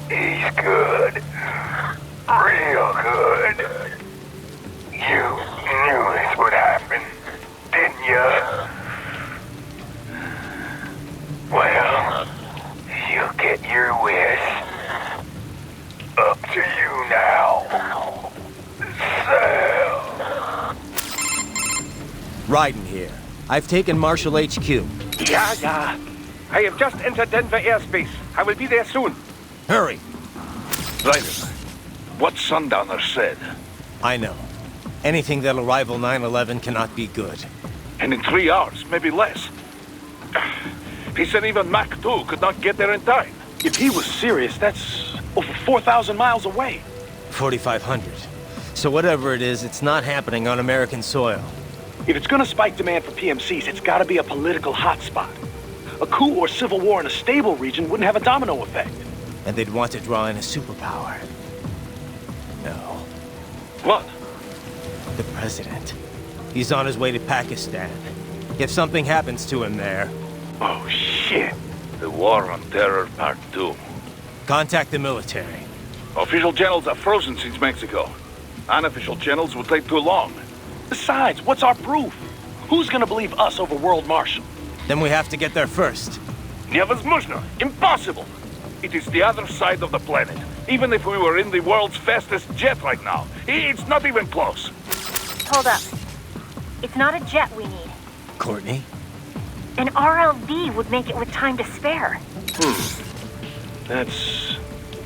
He's good. Real good. You knew this would happen, didn't you? Well, you get your wish. Up to you now. Sail. Raiden here. I've taken Marshall HQ. Yeah. I have just entered Denver airspace. I will be there soon. Hurry. Raiden, what Sundowner said. I know. Anything that'll rival 9/11 cannot be good. And in 3 hours, maybe less. He said even Mach 2 could not get there in time. If he was serious, that's over 4,000 miles away. 4,500. So whatever it is, it's not happening on American soil. If it's gonna spike demand for PMCs, it's gotta be a political hotspot. A coup or civil war in a stable region wouldn't have a domino effect. And they'd want to draw in a superpower. No. What? The president. He's on his way to Pakistan. If something happens to him there, Oh, shit. The War on Terror Part 2. contact the military. Official channels are frozen since Mexico. Unofficial channels would take too long. Besides, what's our proof? Who's gonna believe us over World Marshal? Then we have to get there first. Невозможно. Impossible. It is the other side of the planet. Even if we were in the world's fastest jet right now, it's not even close. Hold up. It's not a jet we need. Courtney? An RLV would make it with time to spare. That's...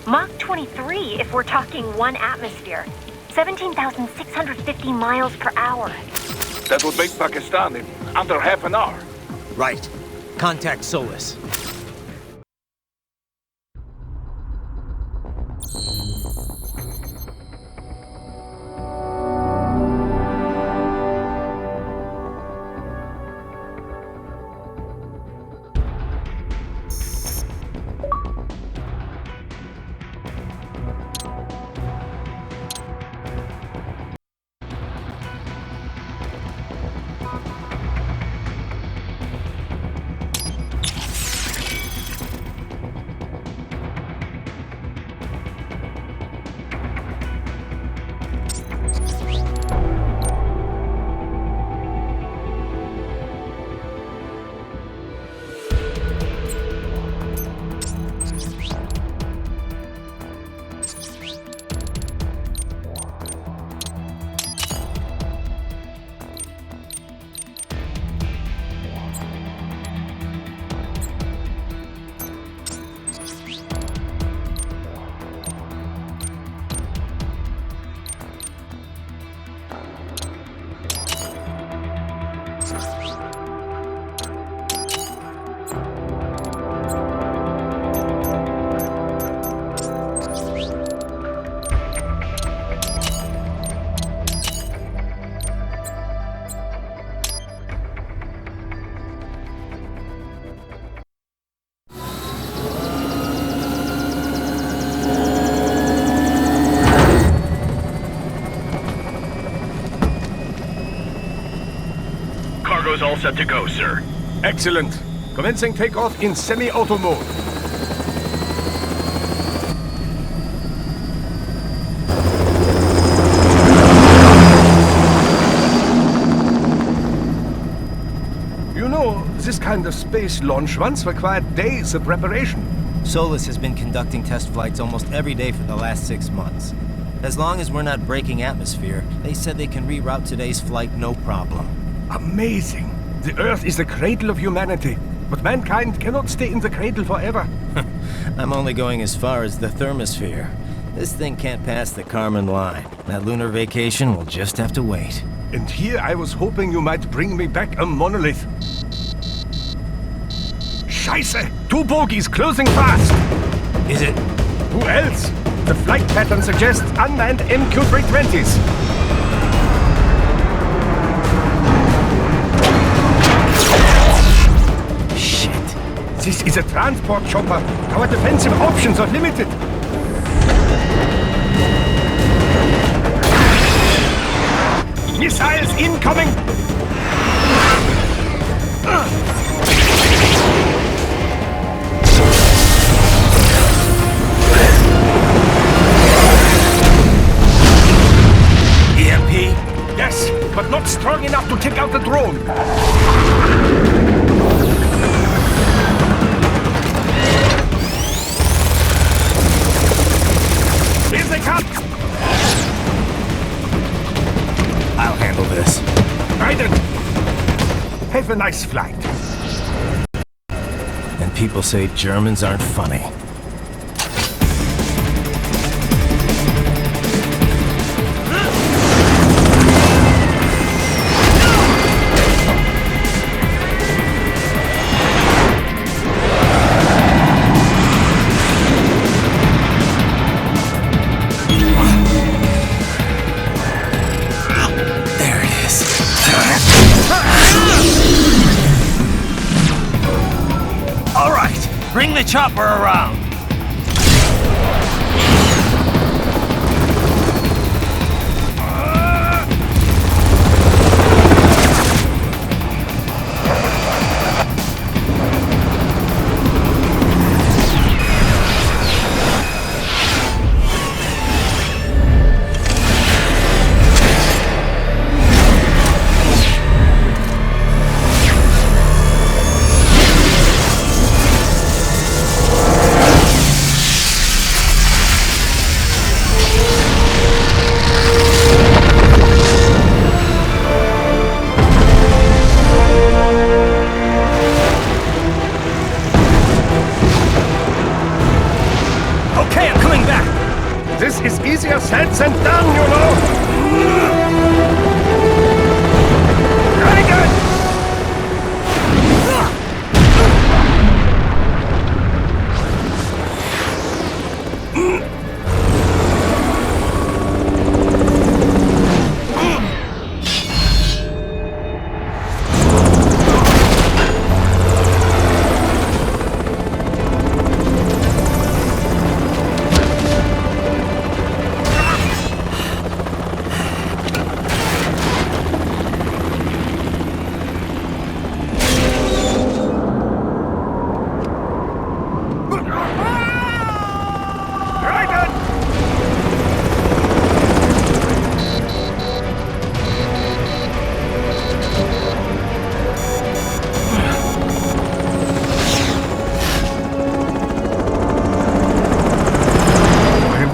Mach 23 if we're talking 1 atmosphere. 17,650 miles per hour. That would make Pakistan in under half an hour. Right. Contact Solus. is all set to go, sir. Excellent. Commencing takeoff in semi-auto mode. You know, this kind of space launch once required days of preparation. Solus has been conducting test flights almost every day for the last 6 months. As long as we're not breaking atmosphere, they said they can reroute today's flight no problem. Amazing. The Earth is the cradle of humanity, but mankind cannot stay in the cradle forever. I'm only going as far as the thermosphere. This thing can't pass the Kármán line. That lunar vacation will just have to wait. And here I was hoping you might bring me back a monolith. Scheiße! 2 bogies closing fast! Is it? Who else? The flight pattern suggests unmanned MQ-320s. Shit. This is a transport chopper. Our defensive options are limited. Missiles incoming! EMP? Yes, but not strong enough to take out the drone. Here they come! I'll handle this. Raiden! Have a nice flight. And people say Germans aren't funny. Bring the chopper around! This is easier said than done, you know! Very good!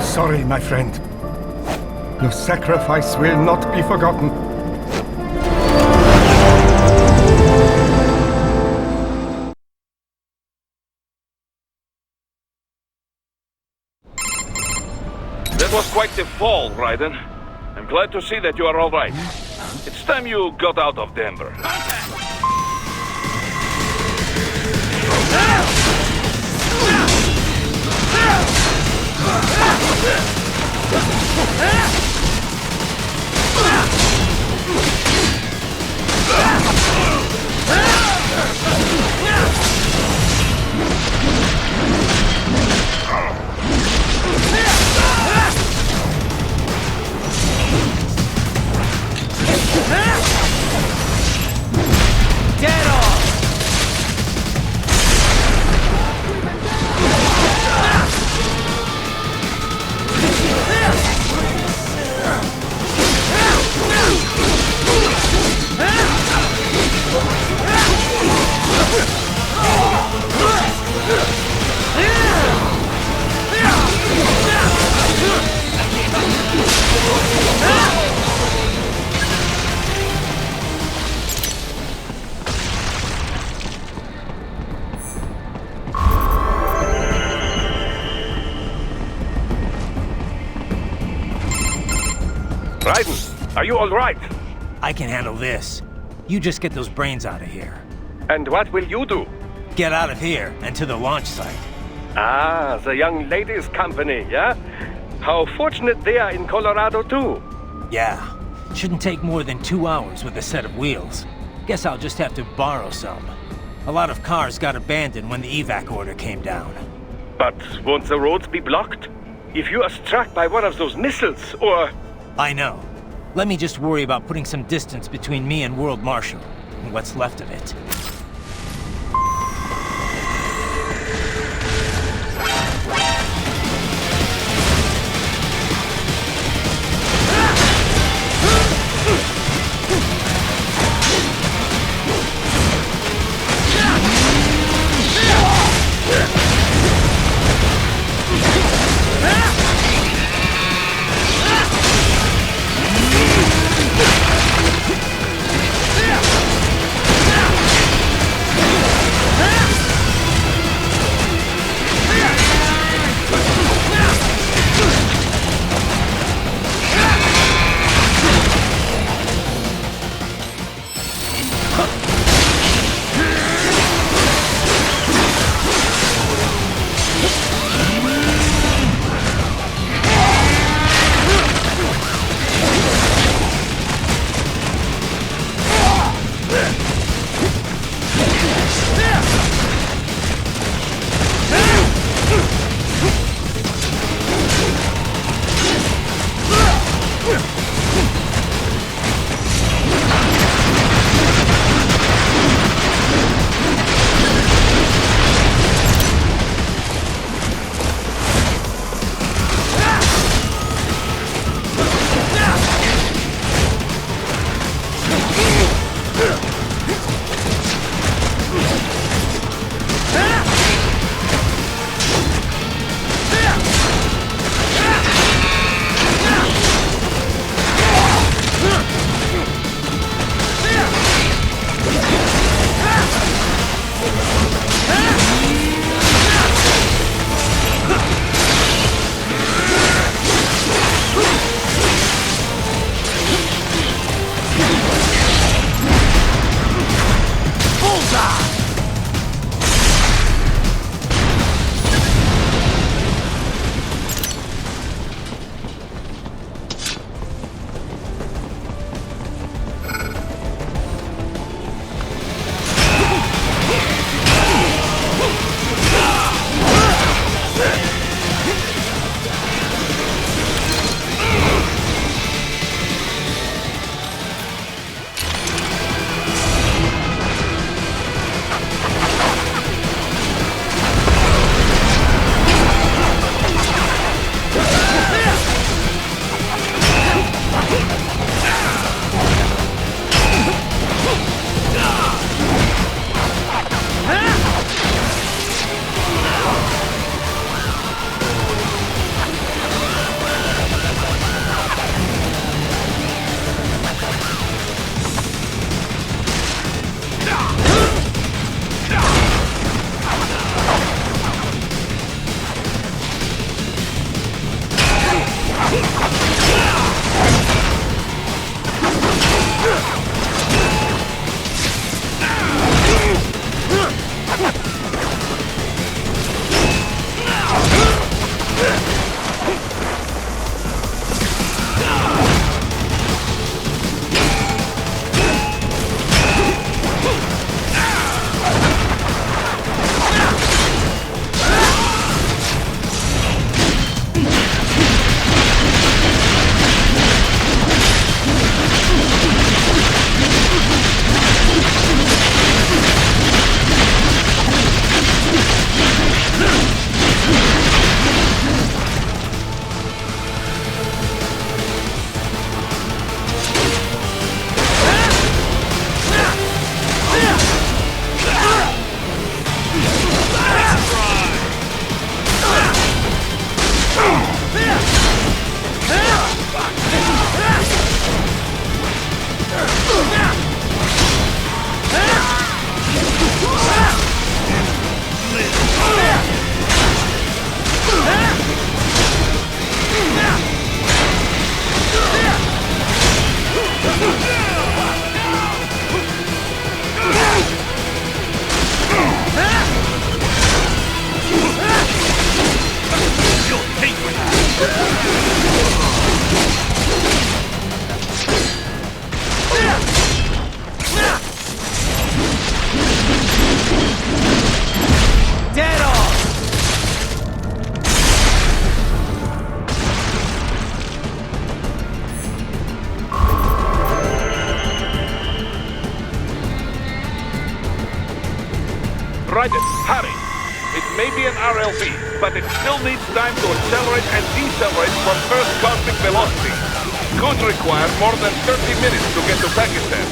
Sorry, my friend. Your sacrifice will not be forgotten. That was quite the fall, Raiden. I'm glad to see that you are all right. It's time you got out of Denver. Raiden, are you all right? I can handle this. You just get those brains out of here. And what will you do? Get out of here and to the launch site. Ah, the young ladies' company, yeah? How fortunate they are in Colorado, too. Yeah. Shouldn't take more than 2 hours with a set of wheels. Guess I'll just have to borrow some. A lot of cars got abandoned when the evac order came down. But won't the roads be blocked? If you are struck by one of those missiles, or... I know. Let me just worry about putting some distance between me and World Marshal, and what's left of it. Dead on! Right it, hurry. It may be an RLV, but it still needs time to accelerate and decelerate from first cosmic velocity. Could require more than 30 minutes to get to Pakistan.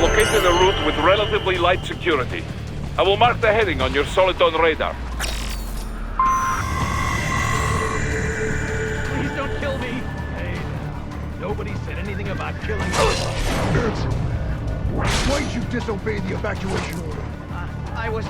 Located a route with relatively light security. I will mark the heading on your Soliton radar. Please don't kill me! Hey, nobody said anything about killing me. Why did you disobey the evacuation order? I was...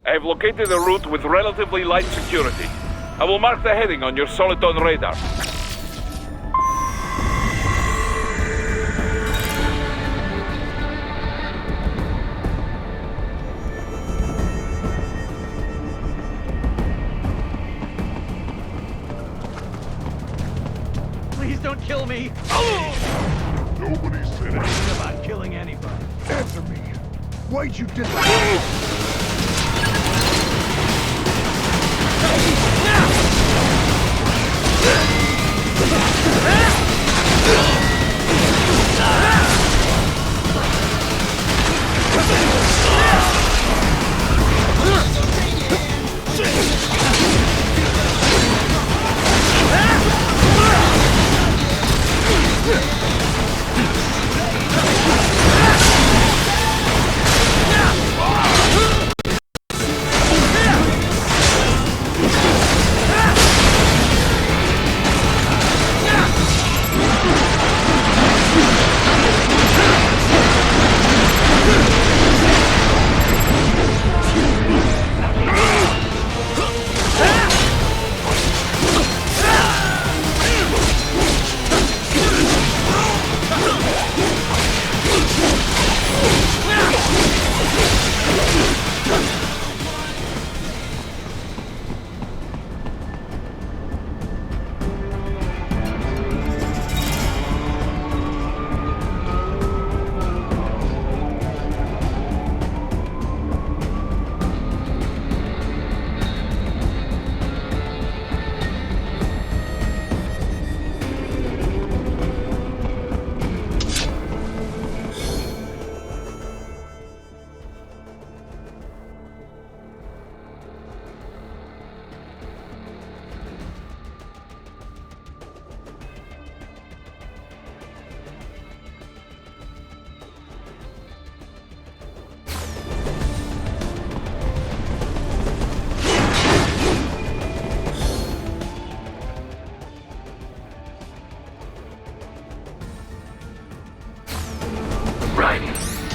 I have located a route with relatively light security. I will mark the heading on your Soliton radar. Please don't kill me! Nobody said it. Anything about killing anybody. Answer me. Why'd you disappear?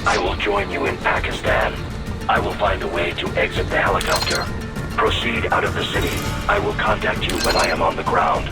I will join you in Pakistan. I will find a way to exit the helicopter. Proceed out of the city. I will contact you when I am on the ground.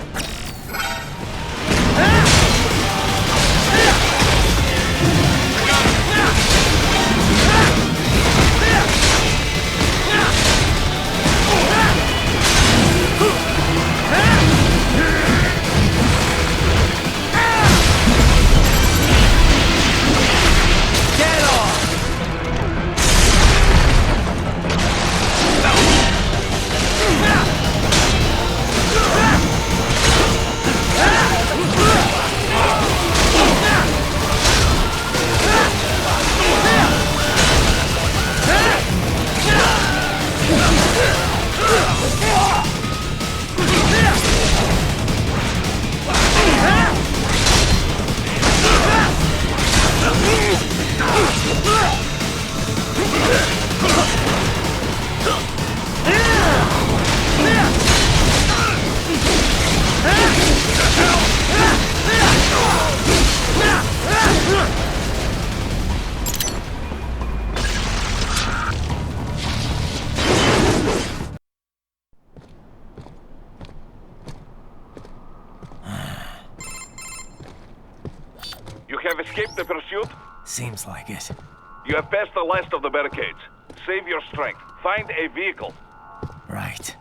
You have escaped the pursuit? Seems like it. You have passed the last of the barricades. Save your strength. Find a vehicle. Right.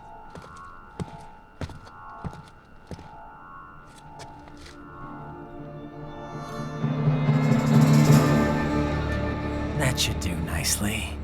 That should do nicely.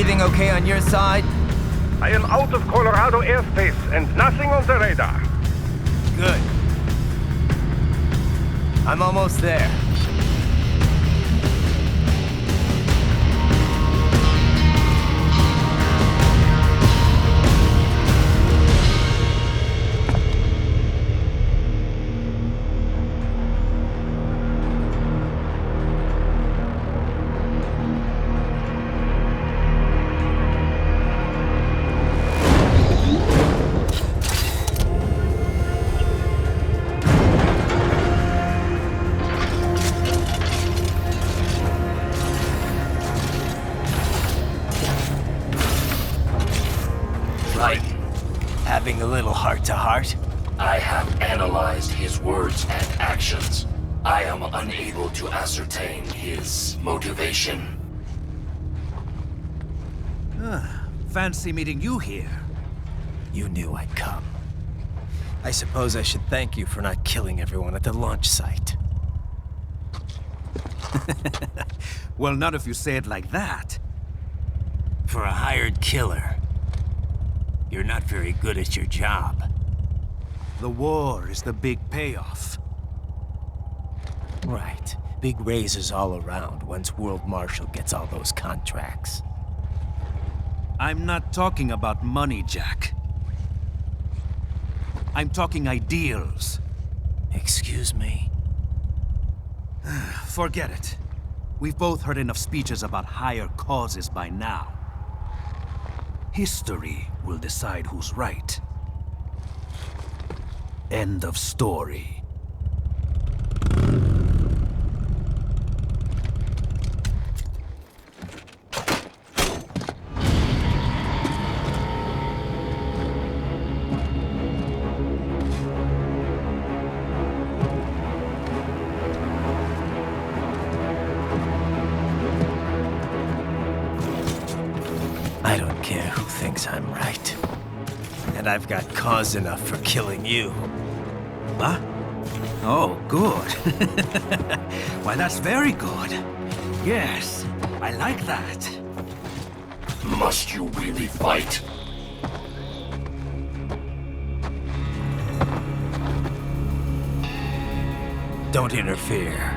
Everything okay on your side? I am out of Colorado airspace and nothing on the radar. Good. I'm almost there. Right. Having a little heart-to-heart? I have analyzed his words and actions. I am unable to ascertain his motivation. Fancy meeting you here. You knew I'd come. I suppose I should thank you for not killing everyone at the launch site. Well, not if you say it like that. For a hired killer, you're not very good at your job. The war is the big payoff. Right. Big raises all around once World Marshal gets all those contracts. I'm not talking about money, Jack. I'm talking ideals. Excuse me? Forget it. We've both heard enough speeches about higher causes by now. History will decide who's right. End of story. I don't care who thinks I'm right. And I've got cause enough for killing you. Huh? Oh, good. Why, that's very good. Yes, I like that. Must you really fight? Don't interfere.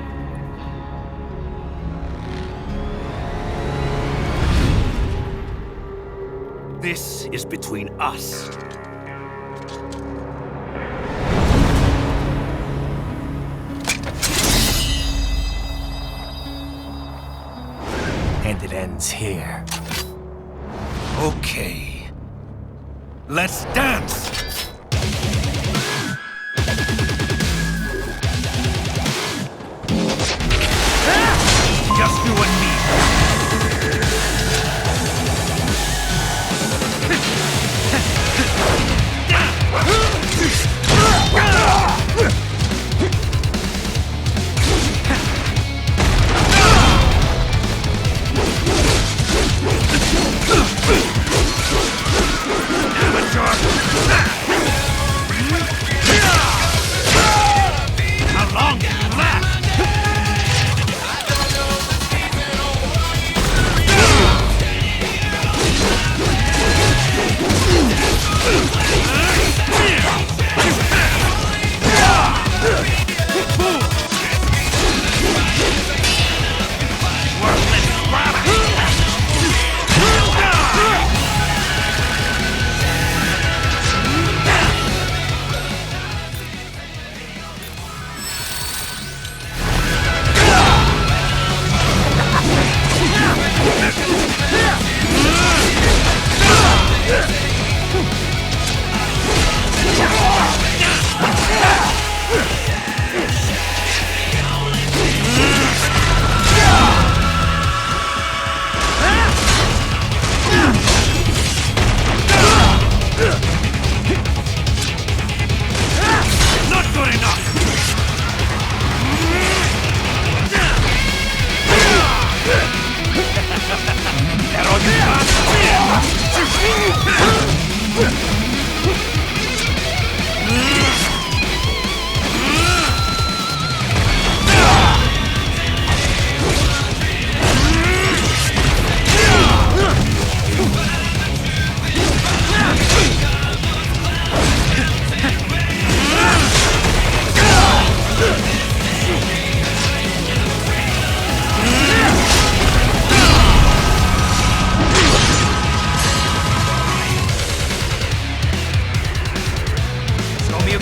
This is between us. And it ends here. Okay. Let's dance! Just you and me. How long can you last?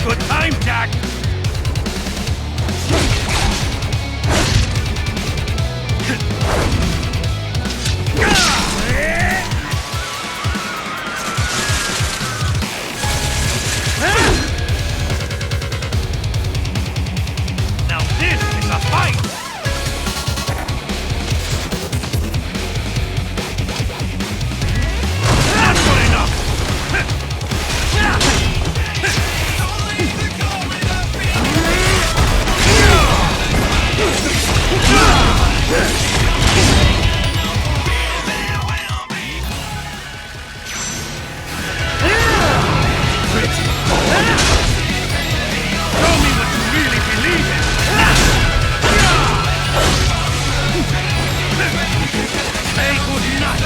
good time, Jack! Now this is a fight! That's good enough! Show me what you really believe in! Say good night!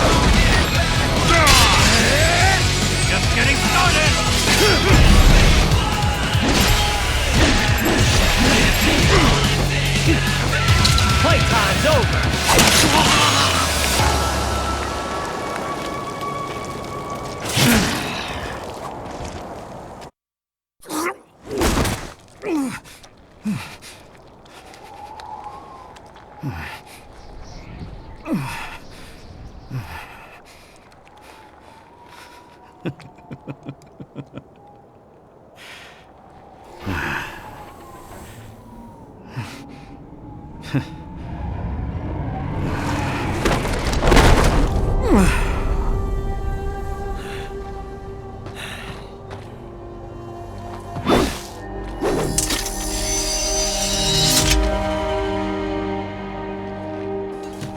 Just getting started! Playtime's over!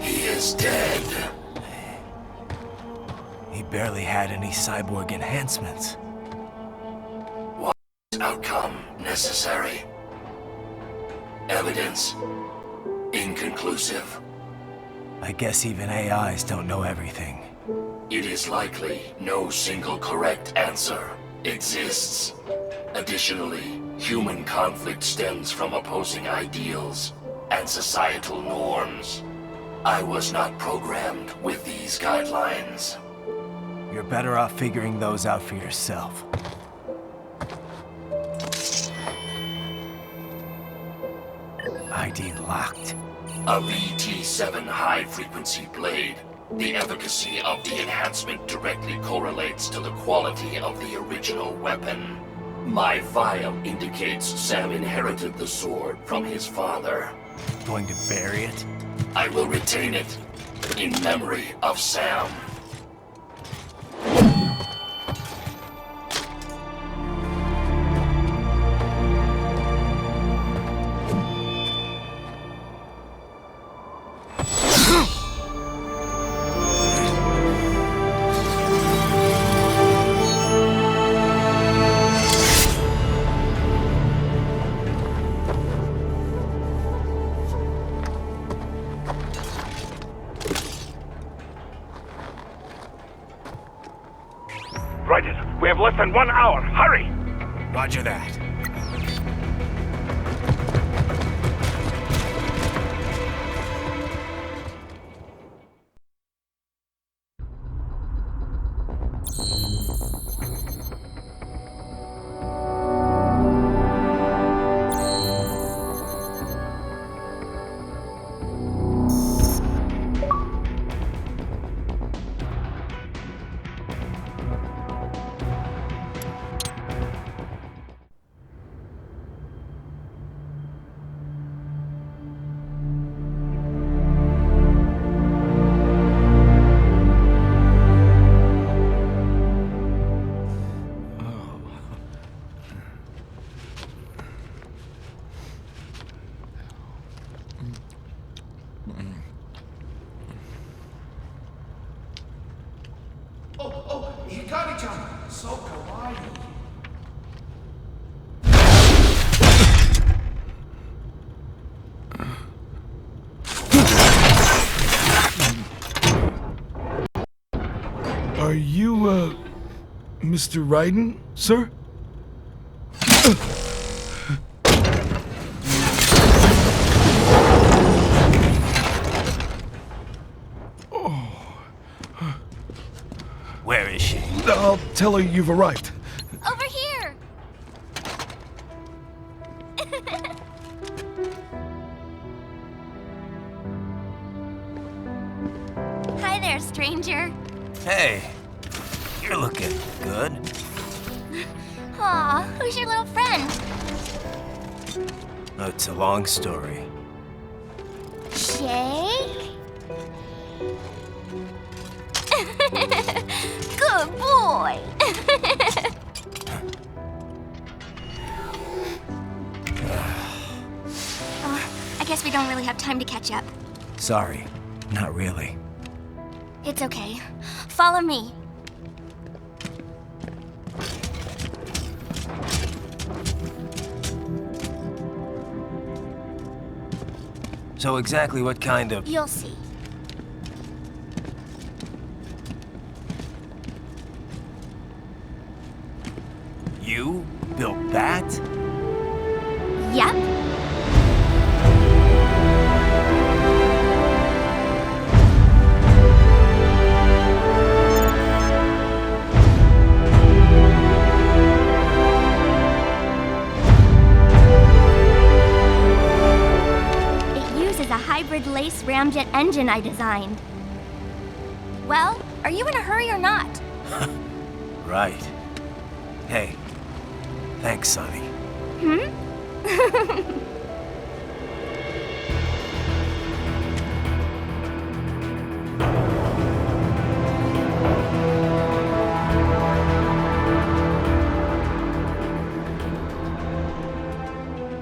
He is dead. He barely had any cyborg enhancements. Outcome necessary. Evidence inconclusive. I guess even AIs don't know everything. It is likely no single correct answer exists. Additionally, human conflict stems from opposing ideals and societal norms. I was not programmed with these guidelines. You're better off figuring those out for yourself. ID locked. A VT-7 high-frequency blade. The efficacy of the enhancement directly correlates to the quality of the original weapon. My file indicates Sam inherited the sword from his father. Going to bury it? I will retain it in memory of Sam. Raiden, we have less than 1 hour. Hurry! Roger that. Hikari-chan, so kawaii. Are you, Mr. Raiden, sir? Where is she? I'll tell her you've arrived. Over here! stranger. Hey, you're looking good. Aw, who's your little friend? Oh, it's a long story. Shake? Good boy. I guess we don't really have time to catch up. Sorry, not really. It's okay. Follow me. So exactly what kind of... You'll see. You built that? Yep. A hybrid lace ramjet engine I designed. Well, are you in a hurry or not? Right. Hey, thanks, Sonny. Hmm?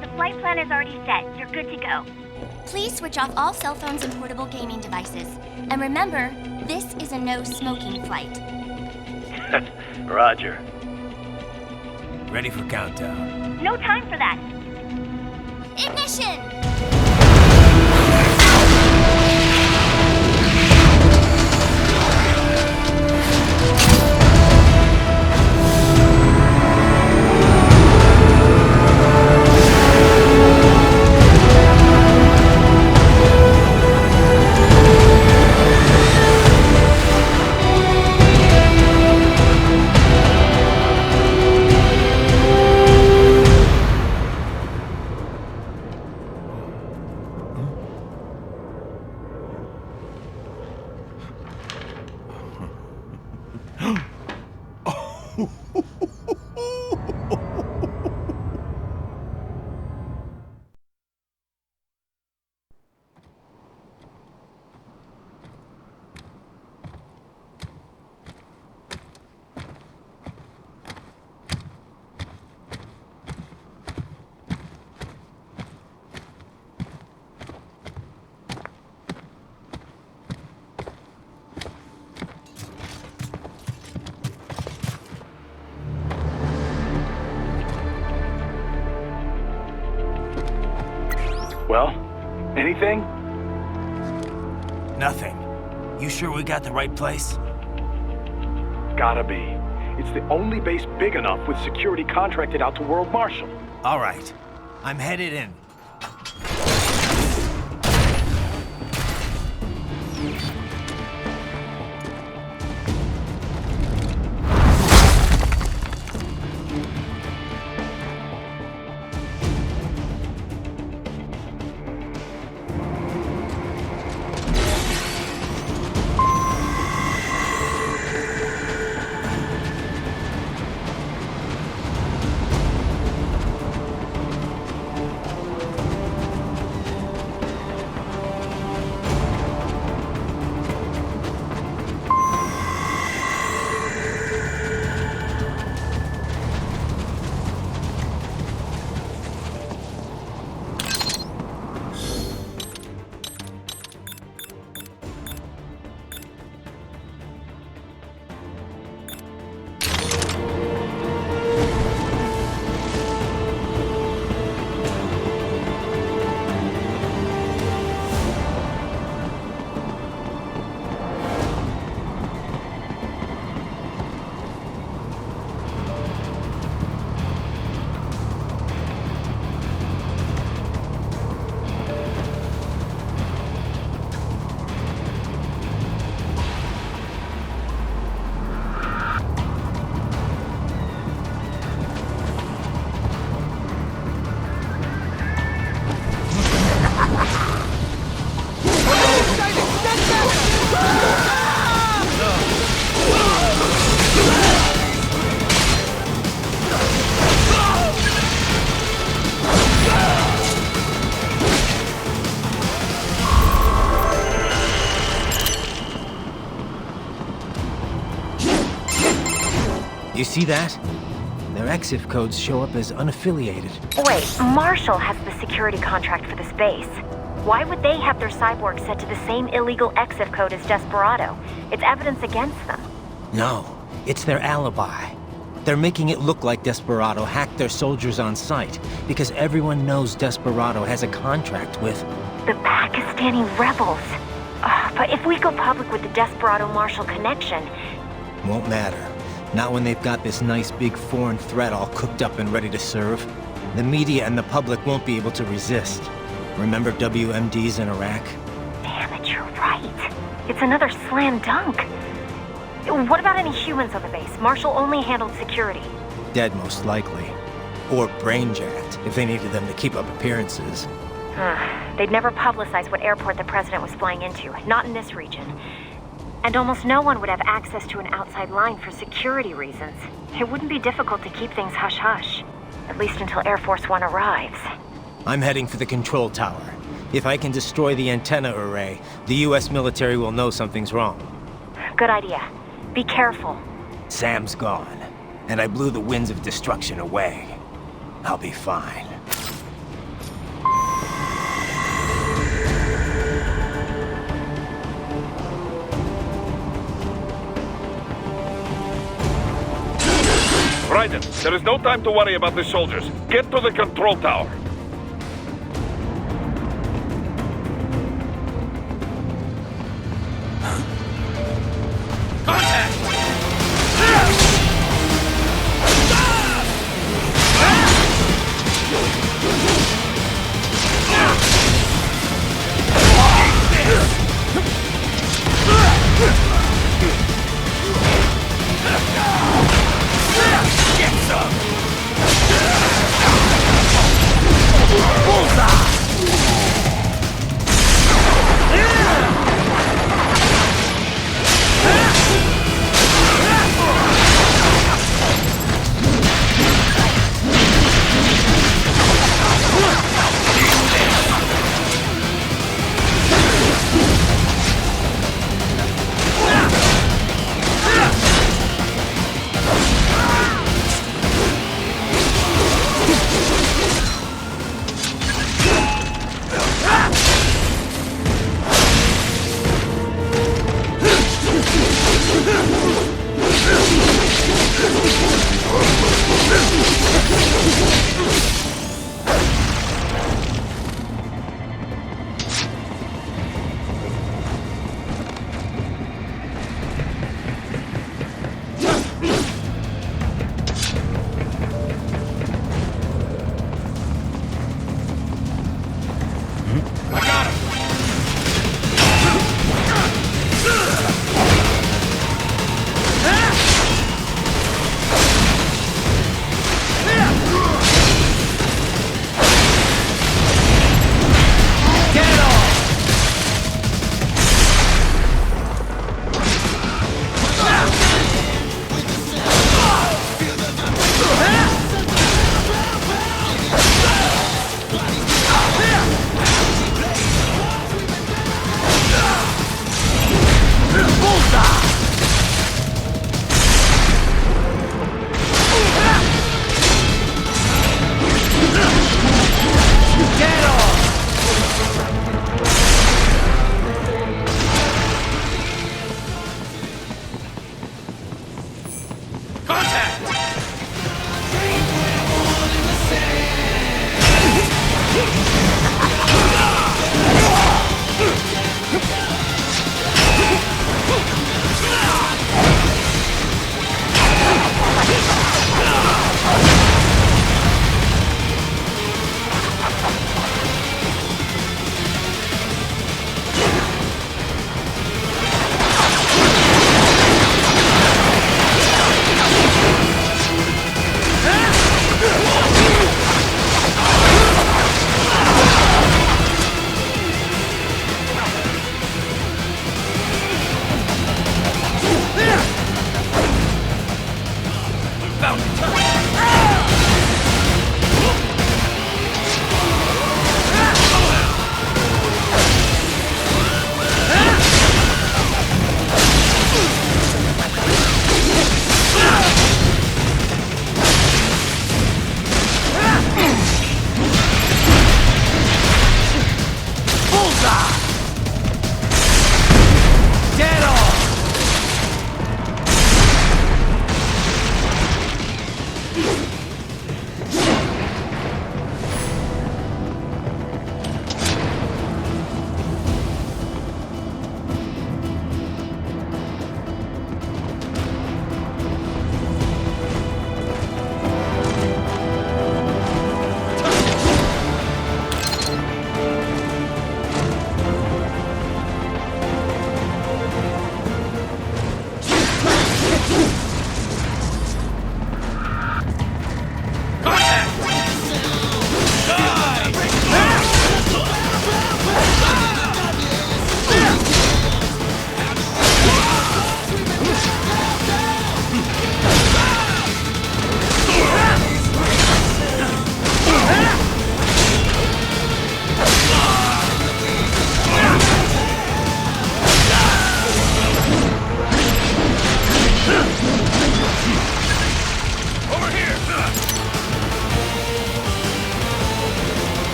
The flight plan is already set. You're good to go. Please switch off all cell phones and portable gaming devices. And remember, this is a no-smoking flight. Roger. Ready for countdown. No time for that. Ignition! Well, anything? Nothing. You sure we got the right place? Gotta be. It's the only base big enough with security contracted out to World Marshal. All right. I'm headed in. See that? Their EXIF codes show up as unaffiliated. Wait, Marshall has the security contract for this base. Why would they have their cyborg set to the same illegal EXIF code as Desperado? It's evidence against them. No, it's their alibi. They're making it look like Desperado hacked their soldiers on sight, because everyone knows Desperado has a contract with... the Pakistani rebels. But if we go public with the Desperado-Marshall connection... Won't matter. Not when they've got this nice big foreign threat all cooked up and ready to serve. The media and the public won't be able to resist. Remember WMDs in Iraq? Damn it, you're right. It's another slam dunk. What about any humans on the base? Marshall only handled security. Dead, most likely. Or brain-jacked, if they needed them to keep up appearances. They'd never publicize what airport the president was flying into, not in this region. And almost no one would have access to an outside line for security reasons. It wouldn't be difficult to keep things hush-hush. At least until Air Force One arrives. I'm heading for the control tower. If I can destroy the antenna array, the US military will know something's wrong. Good idea. Be careful. Sam's gone, and I blew the winds of destruction away. I'll be fine. Raiden, there is no time to worry about the soldiers. Get to the control tower.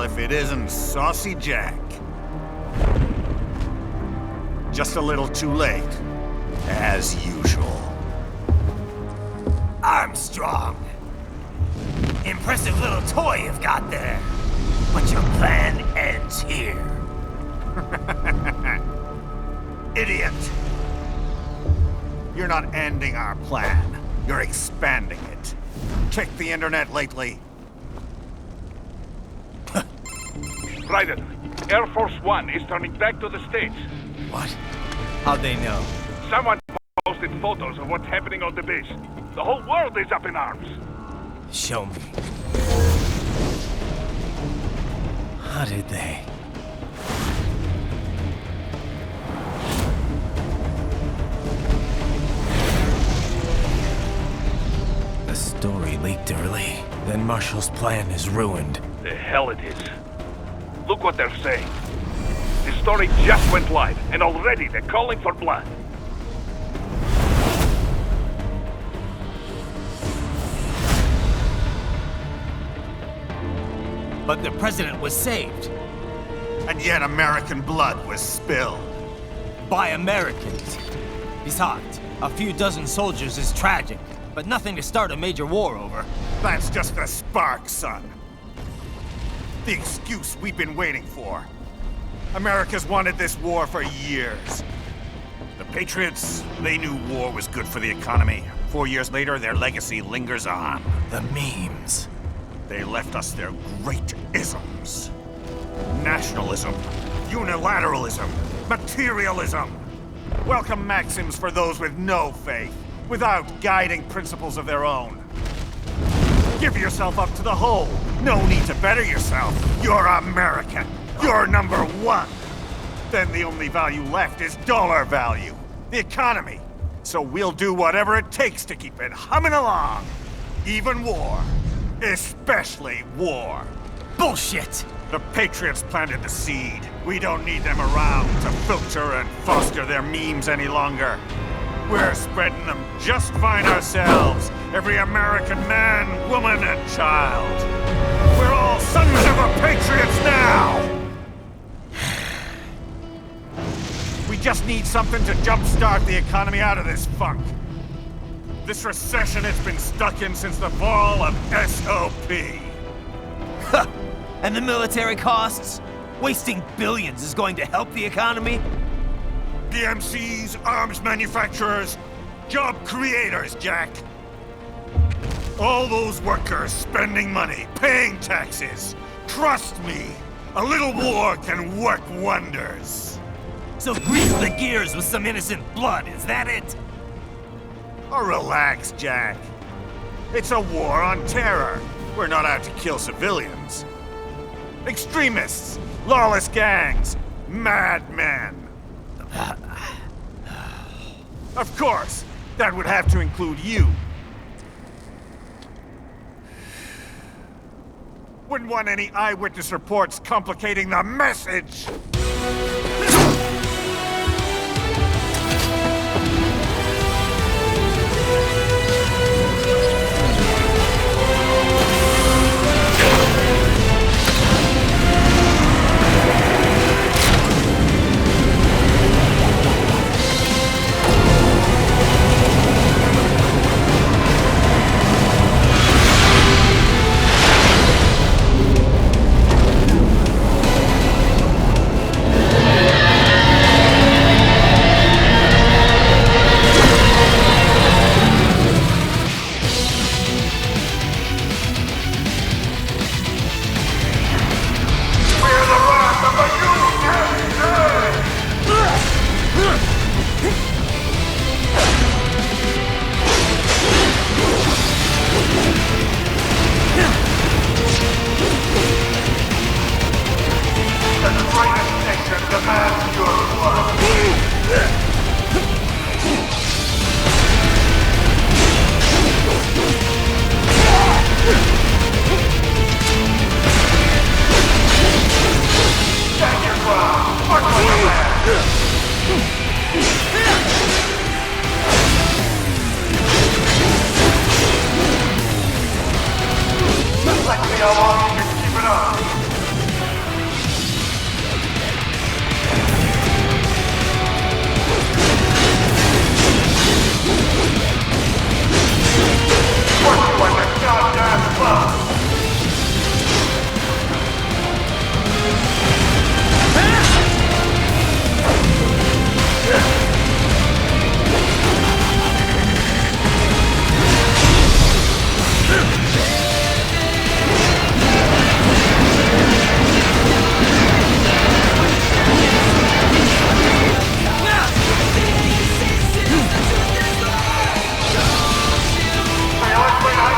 if it isn't Saucy Jack. Just a little too late, as usual. Armstrong. Impressive little toy you've got there. But your plan ends here. Idiot! You're not ending our plan. You're expanding it. Check the internet lately. Raiden, Air Force One is turning back to the States. What? How'd they know? Someone posted photos of what's happening on the base. The whole world is up in arms. Show me. How did they? The story leaked early. Then Marshall's plan is ruined. The hell it is. Look what they're saying. The story just went live, and already they're calling for blood. But the president was saved. And yet American blood was spilled. By Americans. Besides, a few dozen soldiers is tragic, but nothing to start a major war over. That's just a spark, son. The excuse we've been waiting for. America's wanted this war for years. The Patriots, they knew war was good for the economy. 4 years later, their legacy lingers on. The memes. They left us their great isms. Nationalism, unilateralism, materialism. Welcome maxims for those with no faith, without guiding principles of their own. Give yourself up to the whole. No need to better yourself. You're American. You're number one. Then the only value left is dollar value. The economy. So we'll do whatever it takes to keep it humming along. Even war. Especially war. Bullshit! The Patriots planted the seed. We don't need them around to filter and foster their memes any longer. We're spreading them just fine ourselves. Every American man, woman, and child. We're all sons of the Patriots now! We just need something to jumpstart the economy out of this funk. This recession it's been stuck in since the fall of SOP. And the military costs? Wasting billions is going to help the economy? PMCs, arms manufacturers, job creators, Jack. All those workers spending money, paying taxes. Trust me, a little war can work wonders. So grease the gears with some innocent blood, is that it? Oh, relax, Jack. It's a war on terror. We're not out to kill civilians. Extremists, lawless gangs, madmen. Of course, that would have to include you. Wouldn't want any eyewitness reports complicating the message. crush you like a goddamn bug! Feel it when I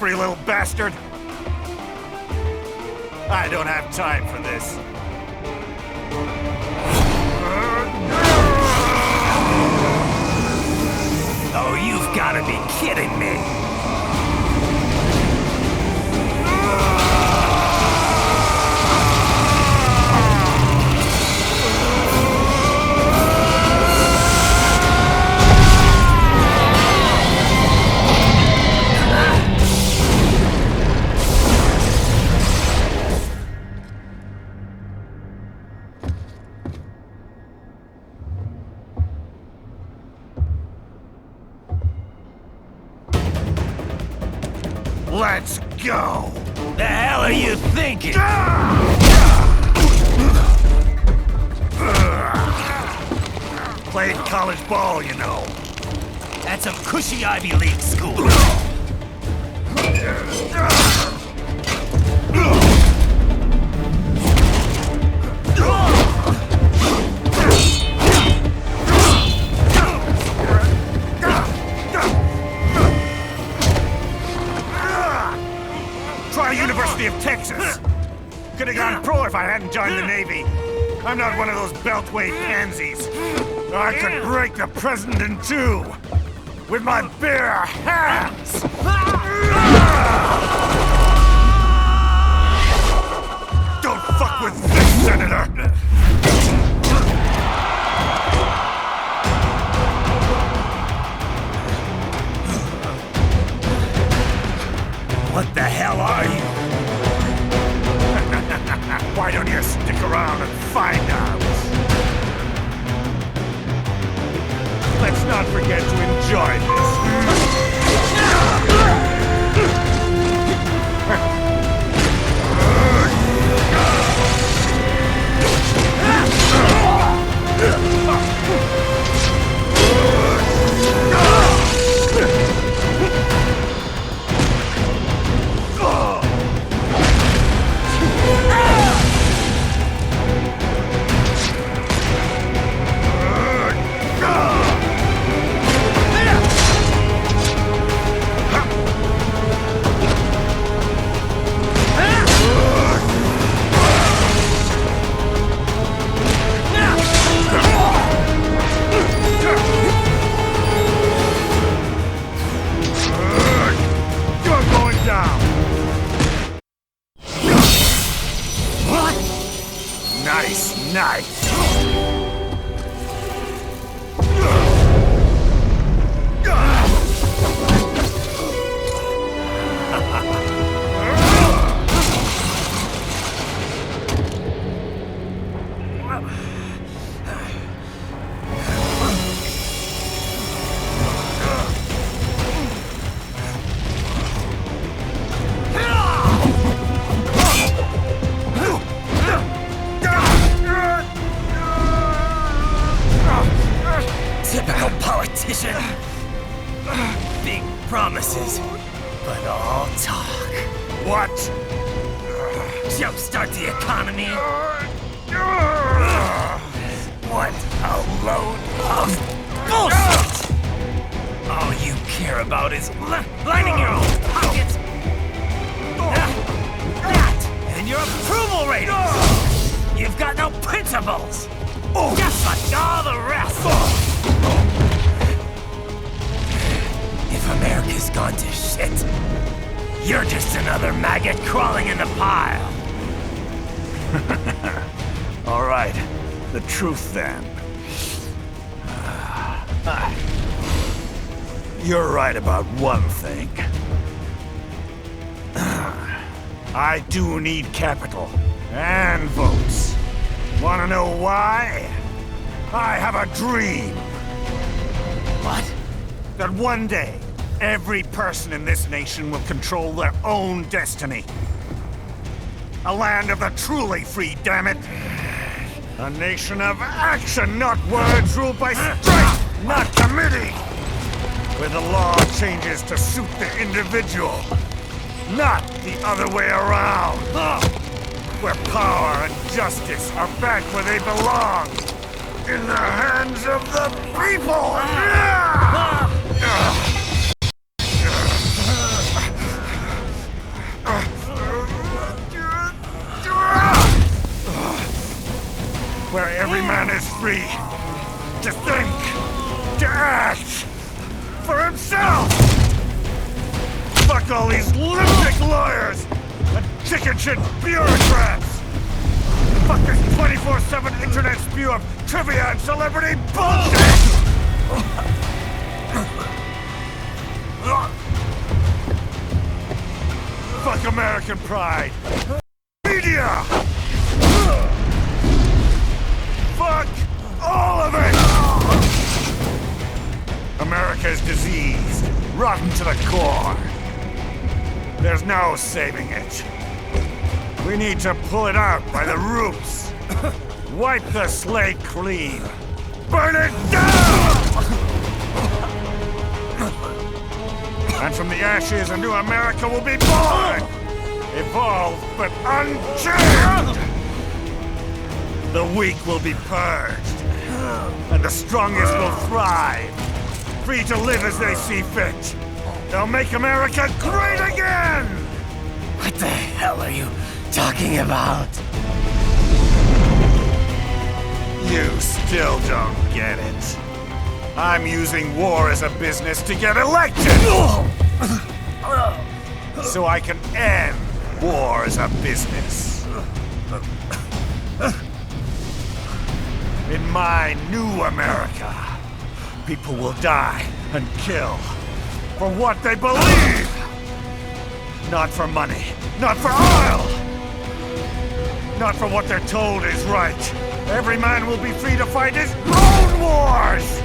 slippery little bastard! I don't have time for this. Oh, you've gotta be kidding me! Let's go! The hell are you thinking? Played college ball, you know. That's a cushy Ivy League school. Try University of Texas. Could have gone pro if I hadn't joined the Navy. I'm not one of those beltway pansies. I could break the president in two with my bare hands. Don't fuck with this, Senator. What the hell are you? Why don't you stick around and find out? Let's not forget to enjoy this. Nice. Typical politician. Big promises, but all talk. What? Jumpstart the economy? What a load of bullshit! All you care about is lining your own pockets. That and your approval ratings. You've got no principles. Just like all the rest. If America's gone to shit, you're just another maggot crawling in the pile. All right, the truth then. You're right about one thing. I do need capital and votes. Wanna know why? I have a dream. What? That one day, every person in this nation will control their own destiny. A land of the truly free, damn it. A nation of action, not words, ruled by strength, not committee. Where the law changes to suit the individual, not the other way around. Where power and justice are back where they belong. In the hands of the people! Every man is free to think, to act for himself! Fuck all these lunatic lawyers and chicken shit bureaucrats! Fuck this 24/7 internet spew of trivia and celebrity bullshit! Fuck American pride! Media! Fuck all of it! America's diseased, rotten to the core. There's no saving it. We need to pull it out by the roots. Wipe the slate clean. Burn it down! And from the ashes, a new America will be born! Evolved, but unchained! The weak will be purged, and the strongest will thrive, free to live as they see fit. They'll make America great again! What the hell are you talking about? You still don't get it. I'm using war as a business to get elected! So I can end war as a business. In my new America, people will die and kill for what they believe! Not for money, not for oil! Not for what they're told is right. Every man will be free to fight his own wars!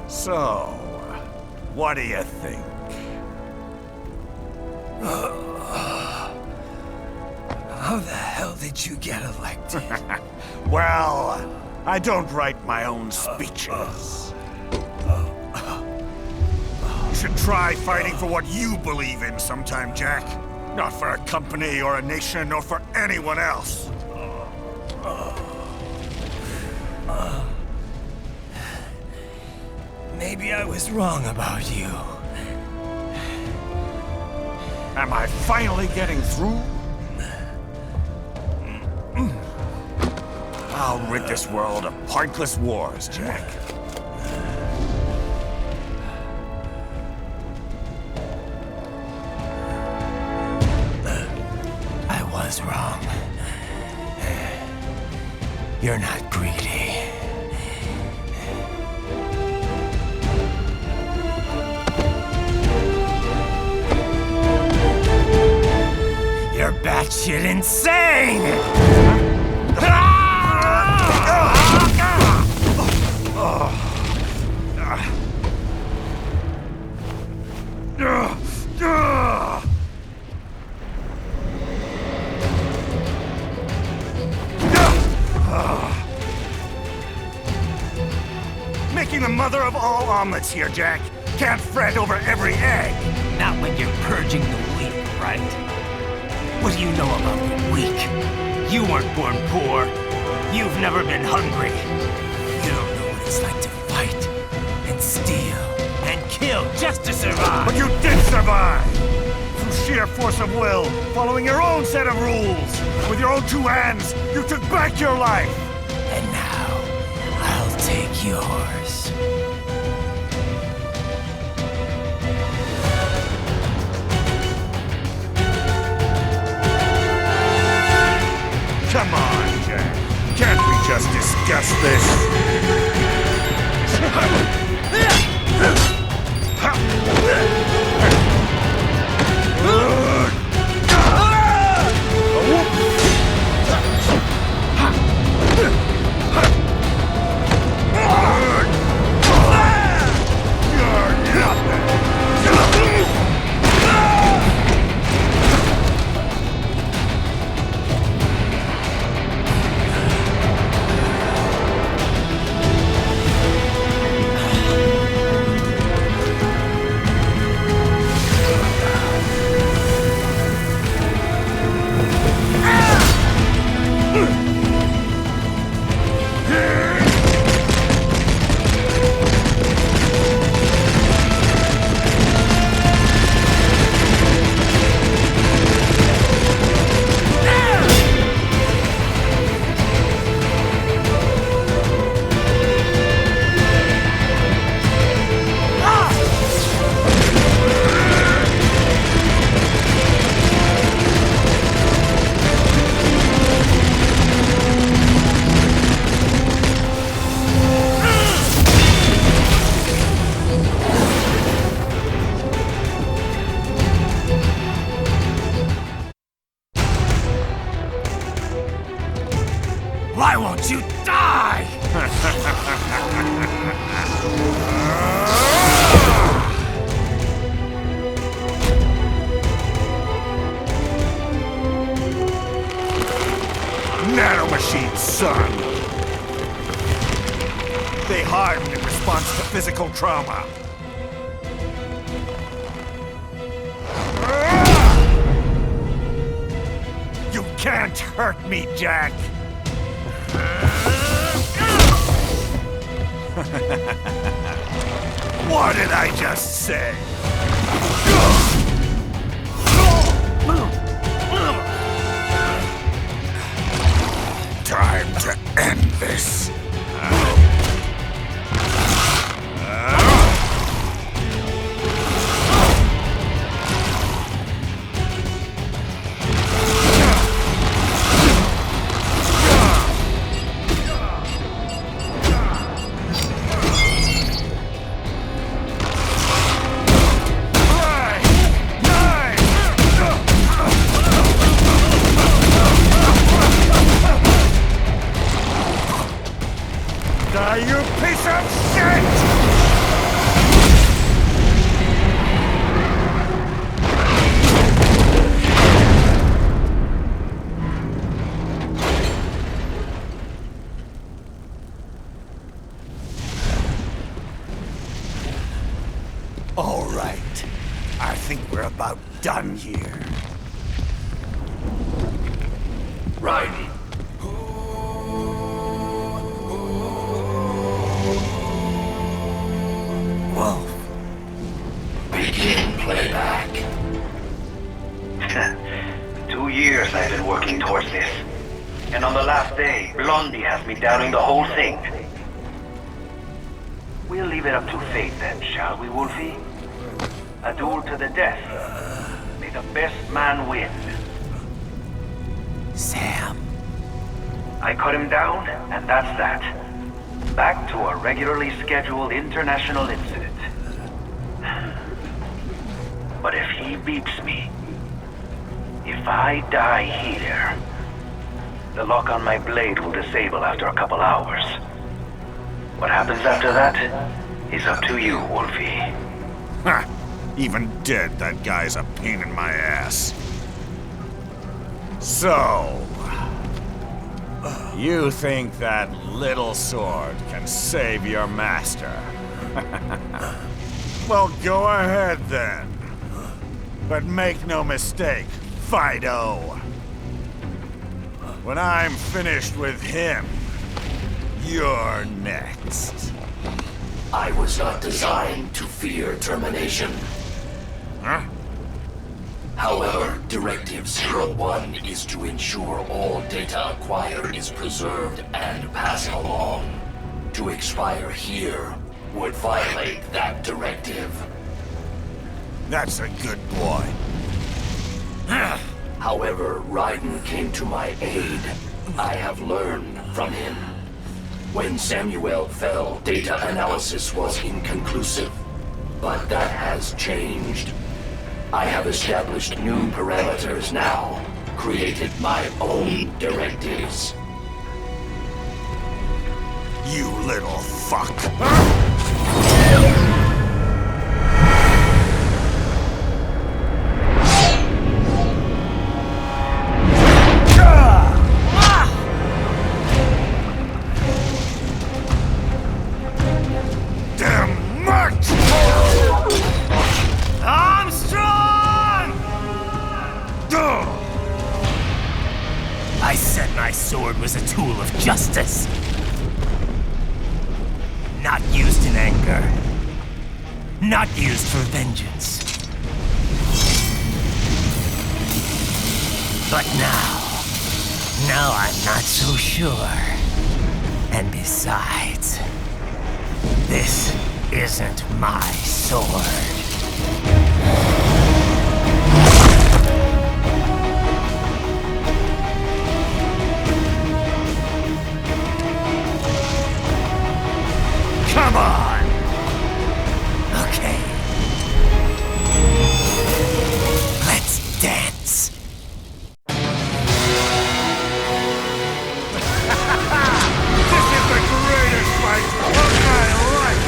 So, what do you think? How the hell did you get elected? Well, I don't write my own speeches. You should try fighting for what you believe in sometime, Jack. Not for a company or a nation or for anyone else. Maybe I was wrong about you. Am I finally getting through? I'll rid this world of pointless wars, Jack. I was wrong. You're not greedy. You're batshit insane! Making the mother of all omelets here, Jack. Can't fret over every egg. Not when you're purging the weak, right? What do you know about the weak? You weren't born poor. You've never been hungry. You don't know what it's like to fight and steal and kill just to survive. But you did survive! Through sheer force of will, following your own set of rules. With your own two hands, you took back your life. And now, I'll take yours. Come on, Jack. Can't we just discuss this? hardened in response to physical trauma. You can't hurt me, Jack! What did I just say? Time to end this. Die, you piece of shit! All right. I think we're about done here. Raiden. Wolf. Begin playback. 2 years I've been working towards this. And on the last day, Blondie has me downing the whole thing. We'll leave it up to fate then, shall we, Wolfie? A duel to the death. May the best man win. Sam. I cut him down, and that's that. Back to a regularly scheduled international incident. But if he beats me, if I die here, the lock on my blade will disable after a couple hours. What happens after that is up to you, Wolfie. Ha! Even dead, that guy's a pain in my ass. So... you think that little sword can save your master? Well, go ahead then. But make no mistake, Fido. When I'm finished with him, you're next. I was not designed to fear termination. Huh? However, Directive 01 is to ensure all data acquired is preserved and passed along. To expire here would violate that directive. That's a good boy. However, Raiden came to my aid. I have learned from him. When Samuel fell, data analysis was inconclusive. But that has changed. I have established new parameters now, created my own directives. You little fuck. I said my sword was a tool of justice. Not used in anger. Not used for vengeance. But now I'm not so sure. And besides, this isn't my sword. Come on! Okay. Let's dance. This is the greatest fight of my life!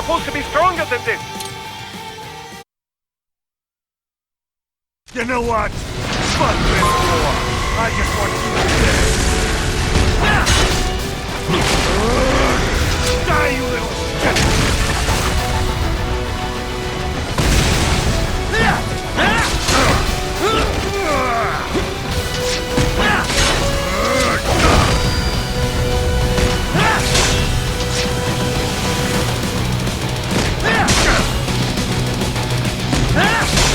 supposed to be stronger than this! You know what? Fuck this war! I just want you to live! Die, you little shit!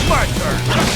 My turn!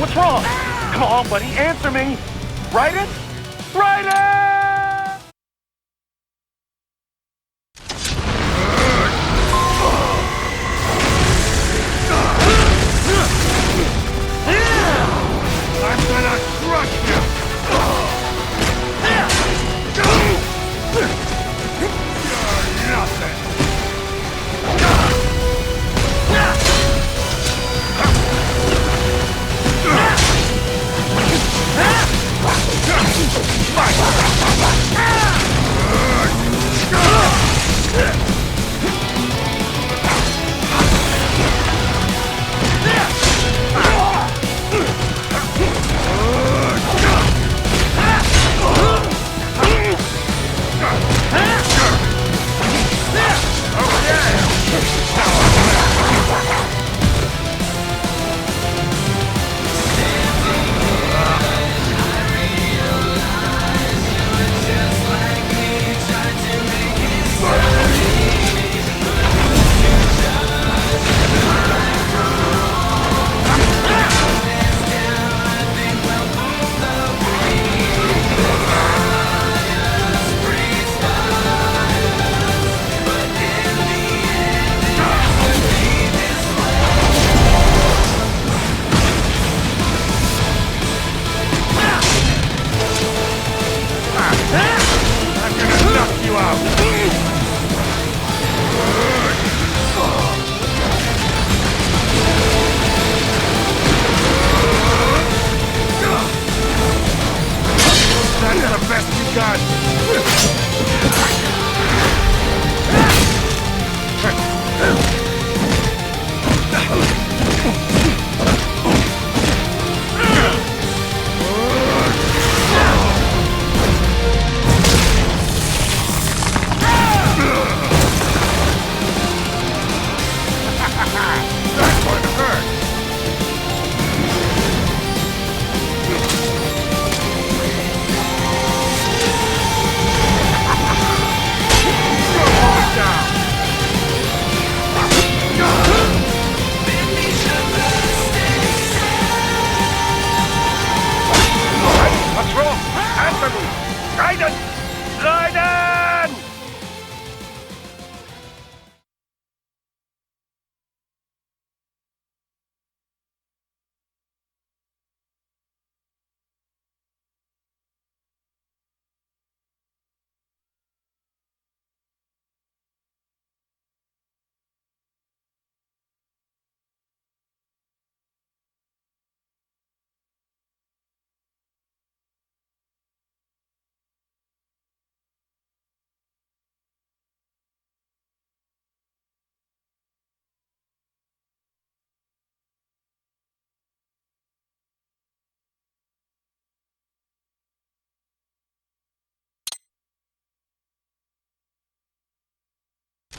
What's wrong? Come on, buddy, answer me. Raiden? Raiden! I'm gonna crush you! You're nothing!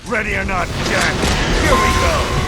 Ready or not, Jack, here we go!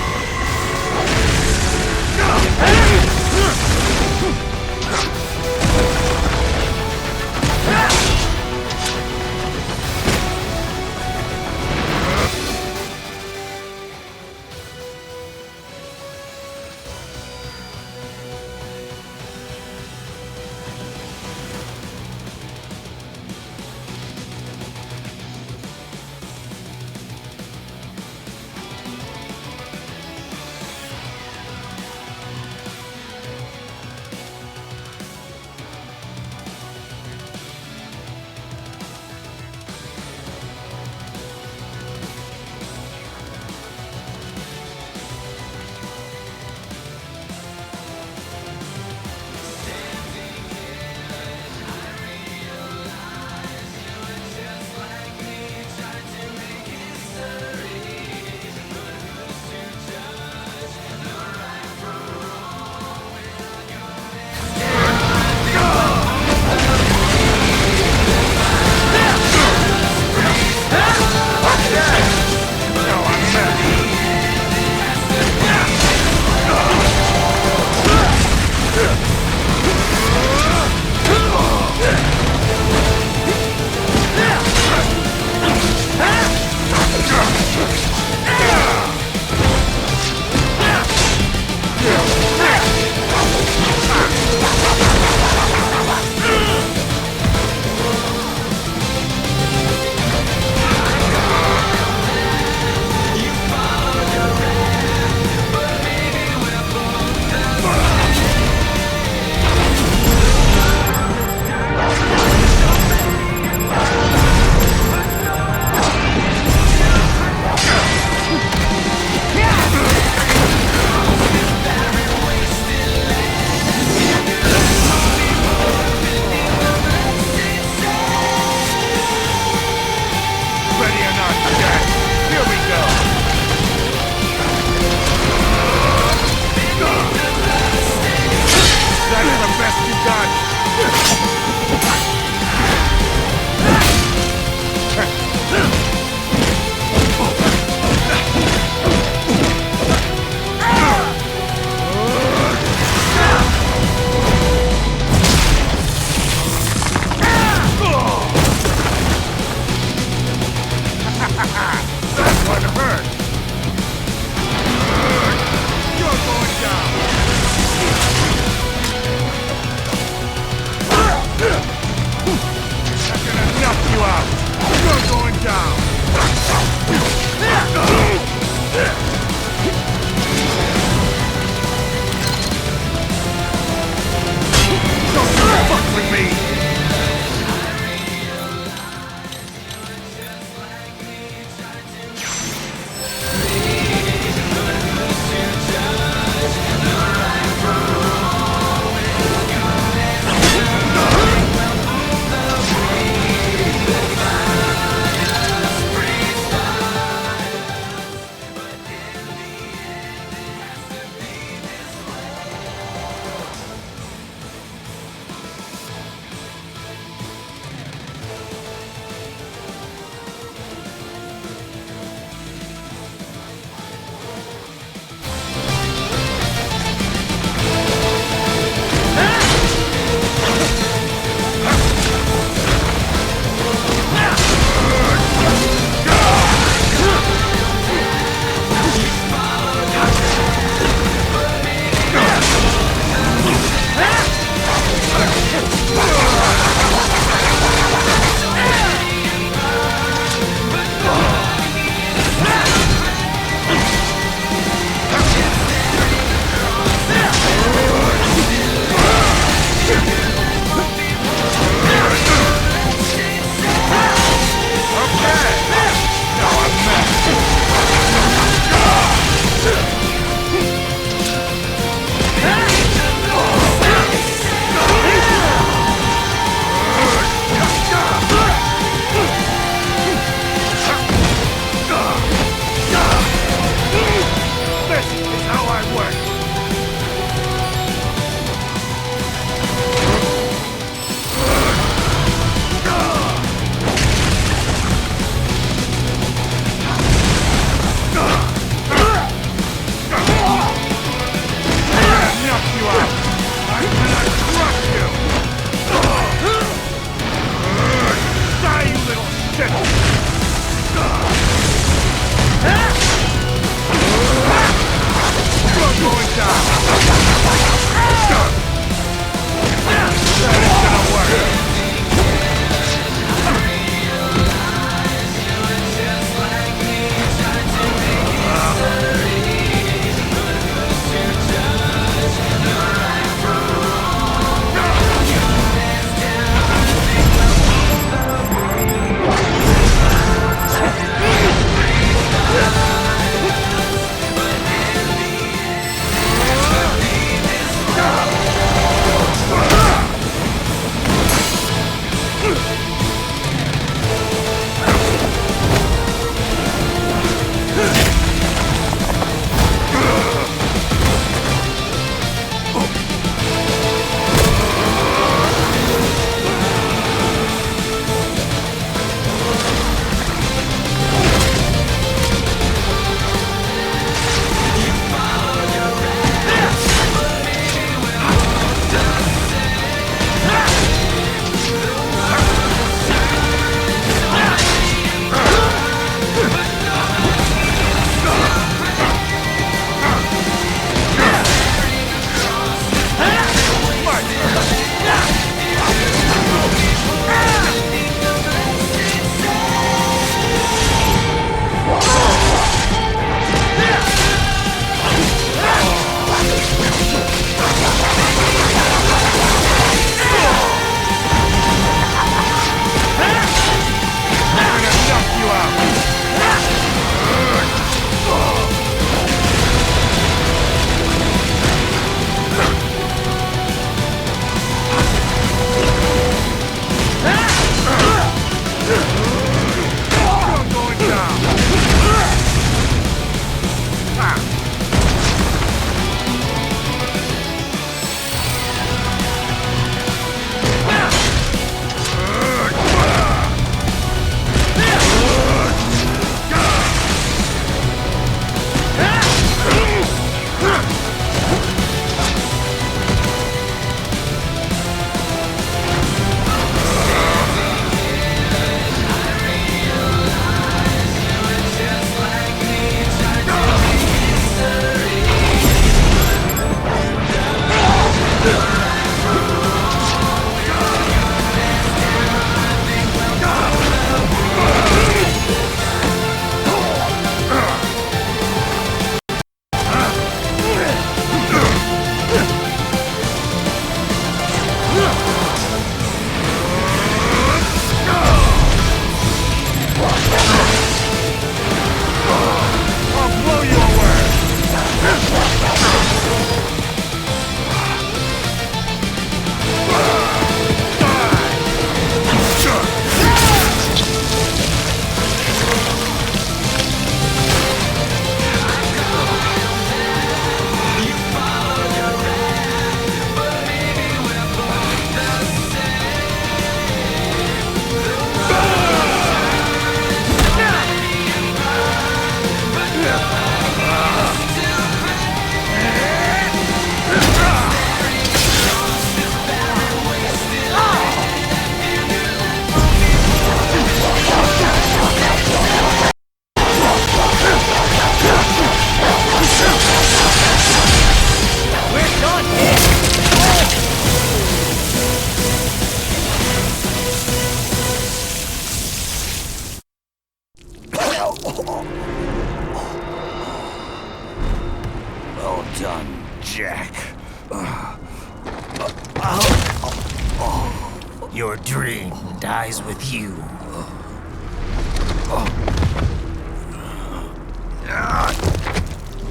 Your dream dies with you.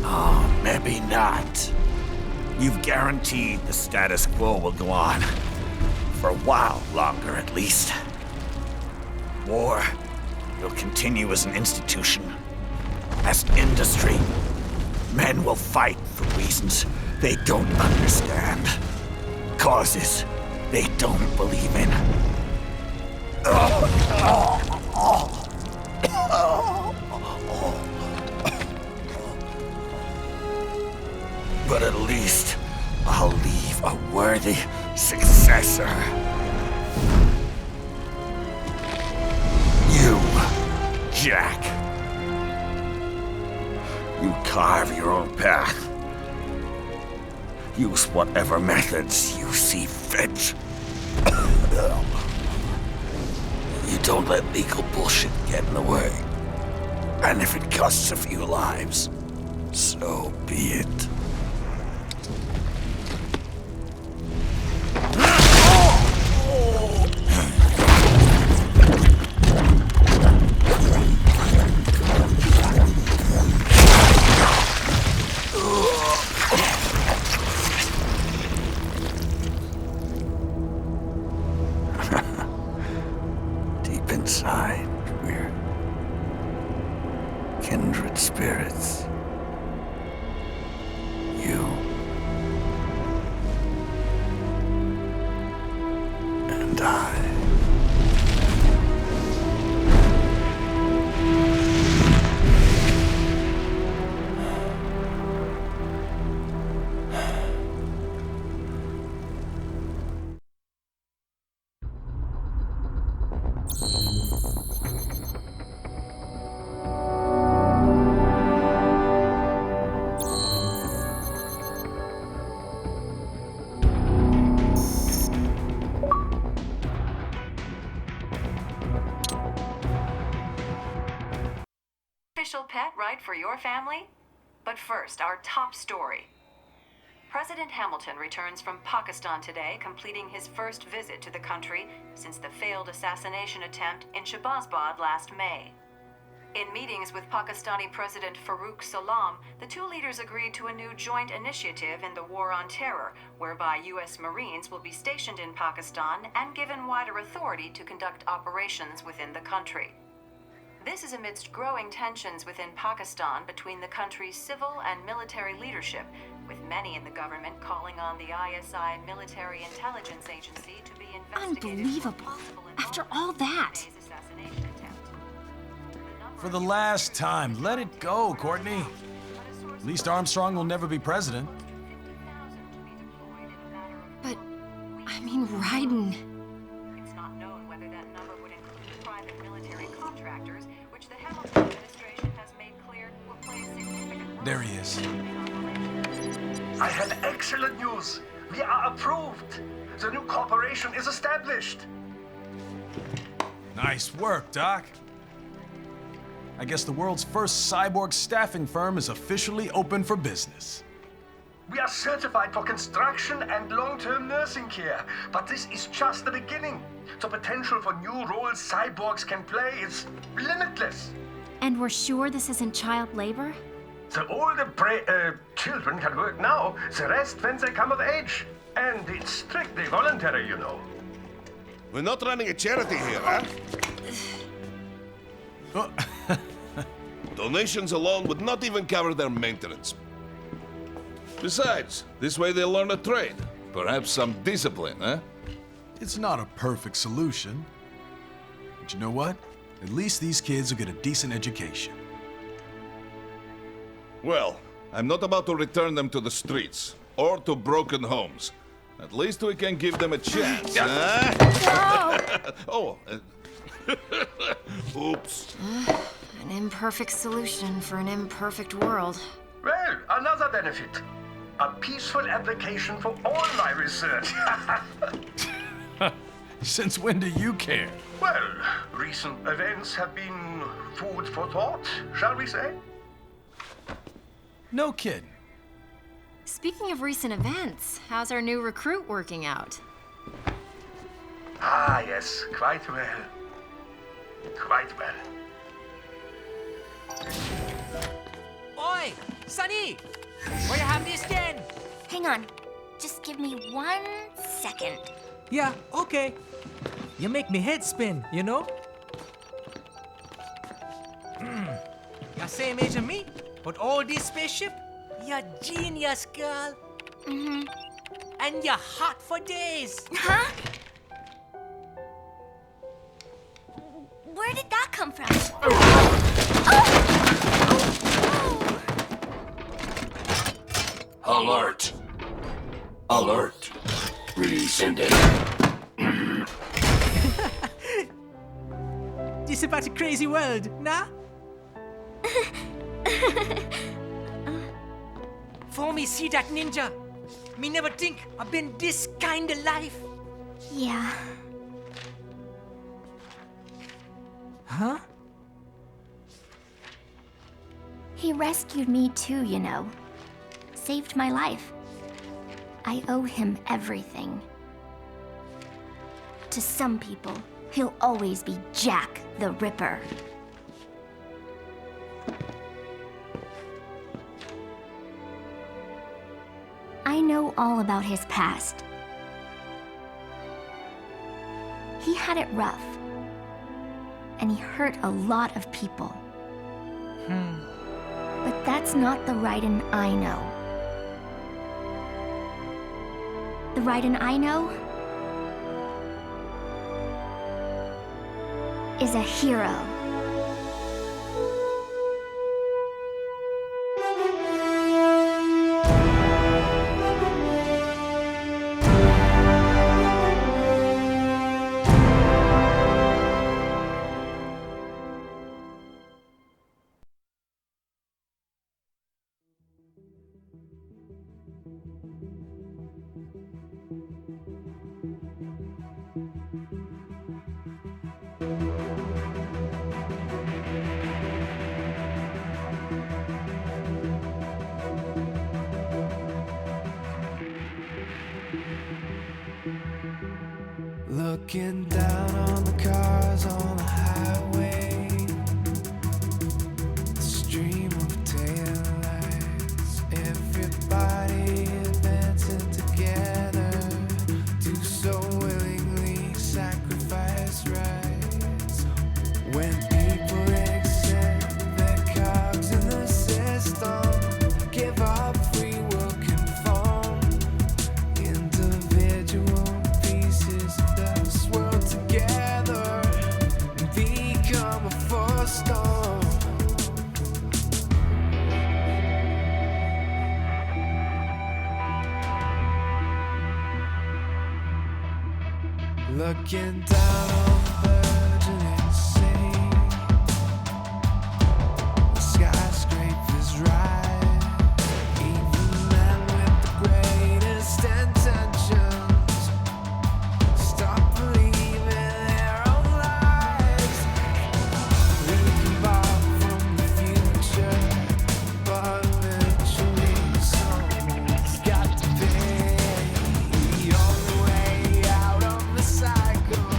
Oh, maybe not. You've guaranteed the status quo will go on. For a while longer, at least. War will continue as an institution, as an industry. Men will fight for reasons they don't understand. Causes they don't believe in. But at least I'll leave a worthy successor. You, Jack. You carve your own path. Use whatever methods you see fit. You don't let legal bullshit get in the way. And if it costs a few lives, so be it. Deep inside, we're kindred spirits. You and I. Official pet right for your family? But first, our top story. President Hamilton returns from Pakistan today, completing his first visit to the country since the failed assassination attempt in Shahbazbad last May. In meetings with Pakistani President Farooq Salam, the two leaders agreed to a new joint initiative in the war on terror, whereby U.S. Marines will be stationed in Pakistan and given wider authority to conduct operations within the country. This is amidst growing tensions within Pakistan between the country's civil and military leadership, with many in the government calling on the ISI military intelligence agency to be investigated. Unbelievable. After all that. For the last time, let it go, Courtney. At least Armstrong will never be president. But, I mean, Raiden. It's not known whether that number would include private military contractors, which the Hamilton administration has made clear will play a significant role. There he is. I have excellent news. We are approved. The new corporation is established. Nice work, Doc. I guess the world's first cyborg staffing firm is officially open for business. We are certified for construction and long-term nursing care, but this is just the beginning. The potential for new roles cyborgs can play is limitless. And we're sure this isn't child labor? The older children can work now, the rest when they come of age. And it's strictly voluntary, you know. We're not running a charity here, huh? Donations alone would not even cover their maintenance. Besides, this way they'll learn a trade. Perhaps some discipline, huh? It's not a perfect solution. But you know what? At least these kids will get a decent education. Well, I'm not about to return them to the streets or to broken homes. At least we can give them a chance, huh? Oh, oops. An imperfect solution for an imperfect world. Well, another benefit. A peaceful application for all my research. Since when do you care? Well, recent events have been food for thought, shall we say? No kidding. Speaking of recent events, how's our new recruit working out? Ah, yes, quite well. Quite well. Oi! Sonny! Where you have this then? Hang on. Just give me 1 second. Yeah, okay. You make me head spin, you know? You're same age as me, but all this spaceship, you're genius, girl. Mm-hmm. And you're hot for days. Huh? Where did that come from? Alert! Alert! Rescinding. This about a crazy world, nah? For me see that ninja, me never think I've been this kind of life. Yeah. Huh? He rescued me too, you know. Saved my life. I owe him everything. To some people, he'll always be Jack the Ripper. I know all about his past. He had it rough. And he hurt a lot of people. But that's not the Raiden I know. The Raiden I know is a hero. Looking down on the cars on the highway, the stream of taillights, everybody advancing together, do so willingly, sacrifice rights. When people accept their cogs in the system, give up free will conform, individual pieces swirl together and become a force storm. Looking down on the burgeoning city, the skyscrapers rise, even men with the greatest intentions stop believing their own lies. We can borrow from the future, but eventually someone's got to pay. The only way out of the cycle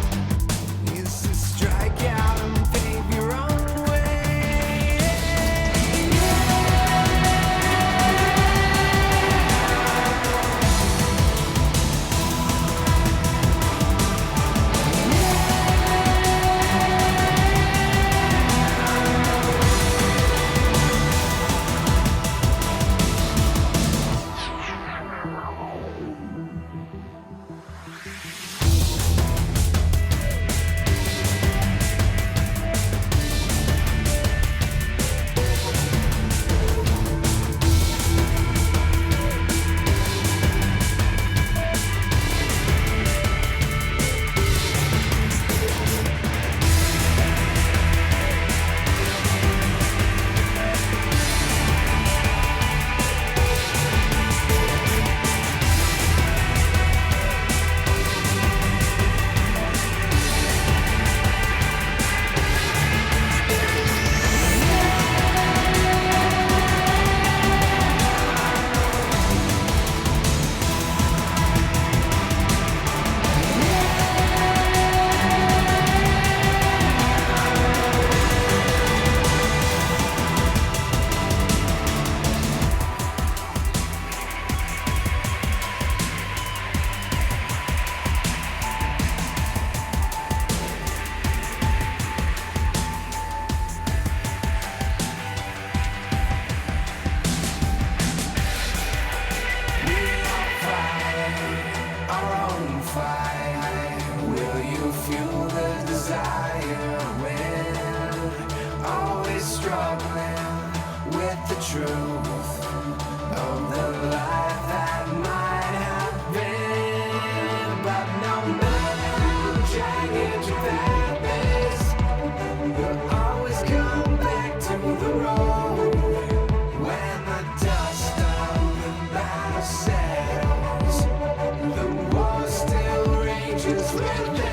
is to strike out and pave your own way. Yeah. desire when always struggling with the truth of the life that might have been. But no matter how jagged your path is, you'll always come back to the road when the dust of the battle settles. The war still rages within.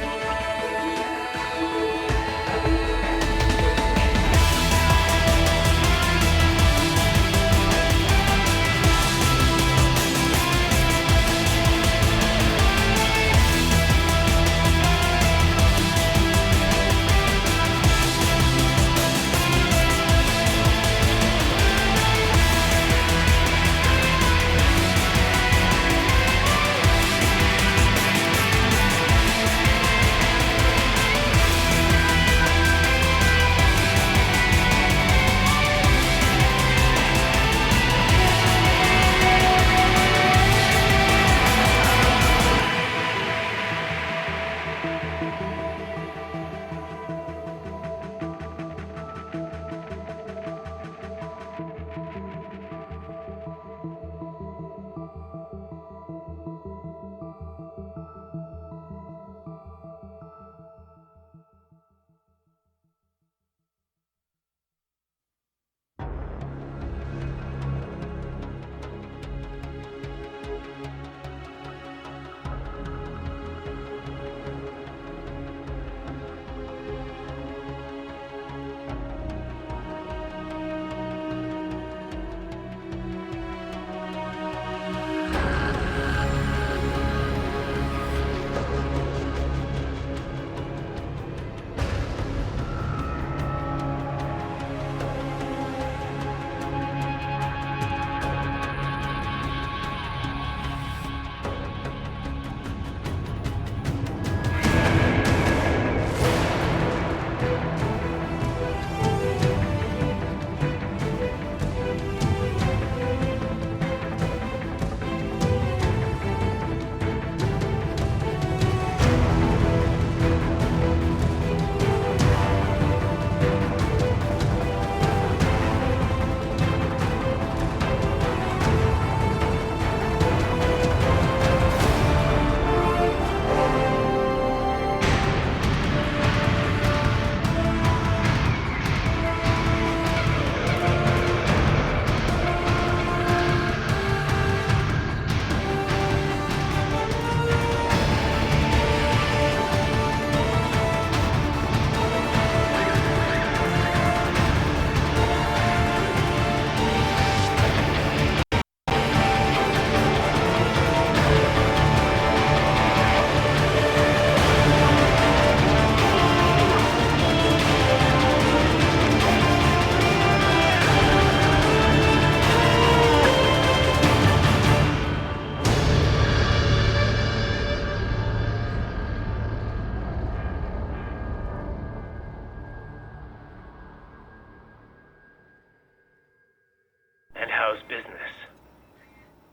How's business?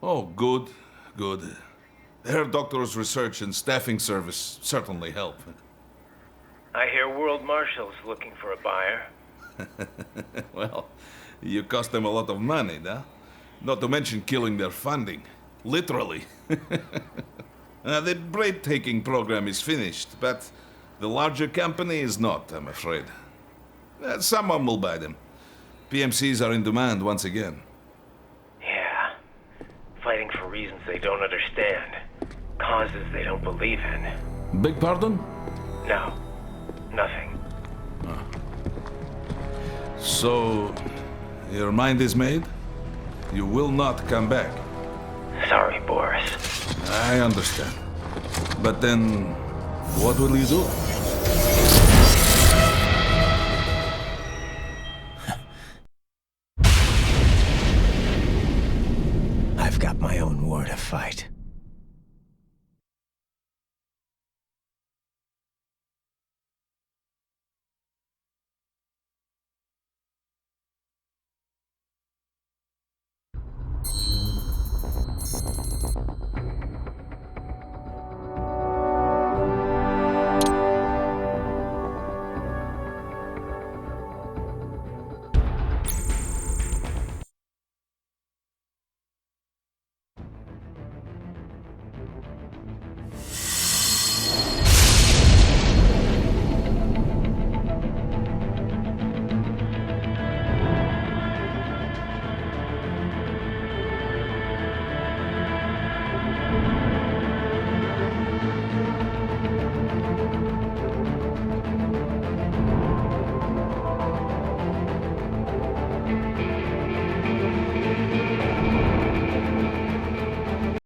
Oh, good, good. Her doctor's research and staffing service certainly help. I hear World Marshal's looking for a buyer. Well, you cost them a lot of money, huh? Not to mention killing their funding. Literally. The break-taking program is finished, but the larger company is not, I'm afraid. Someone will buy them. PMCs are in demand once again. Yeah. Fighting for reasons they don't understand. Causes they don't believe in. Beg pardon? No. Nothing. So, your mind is made? You will not come back? Sorry, Boris. I understand. But then, what will you do?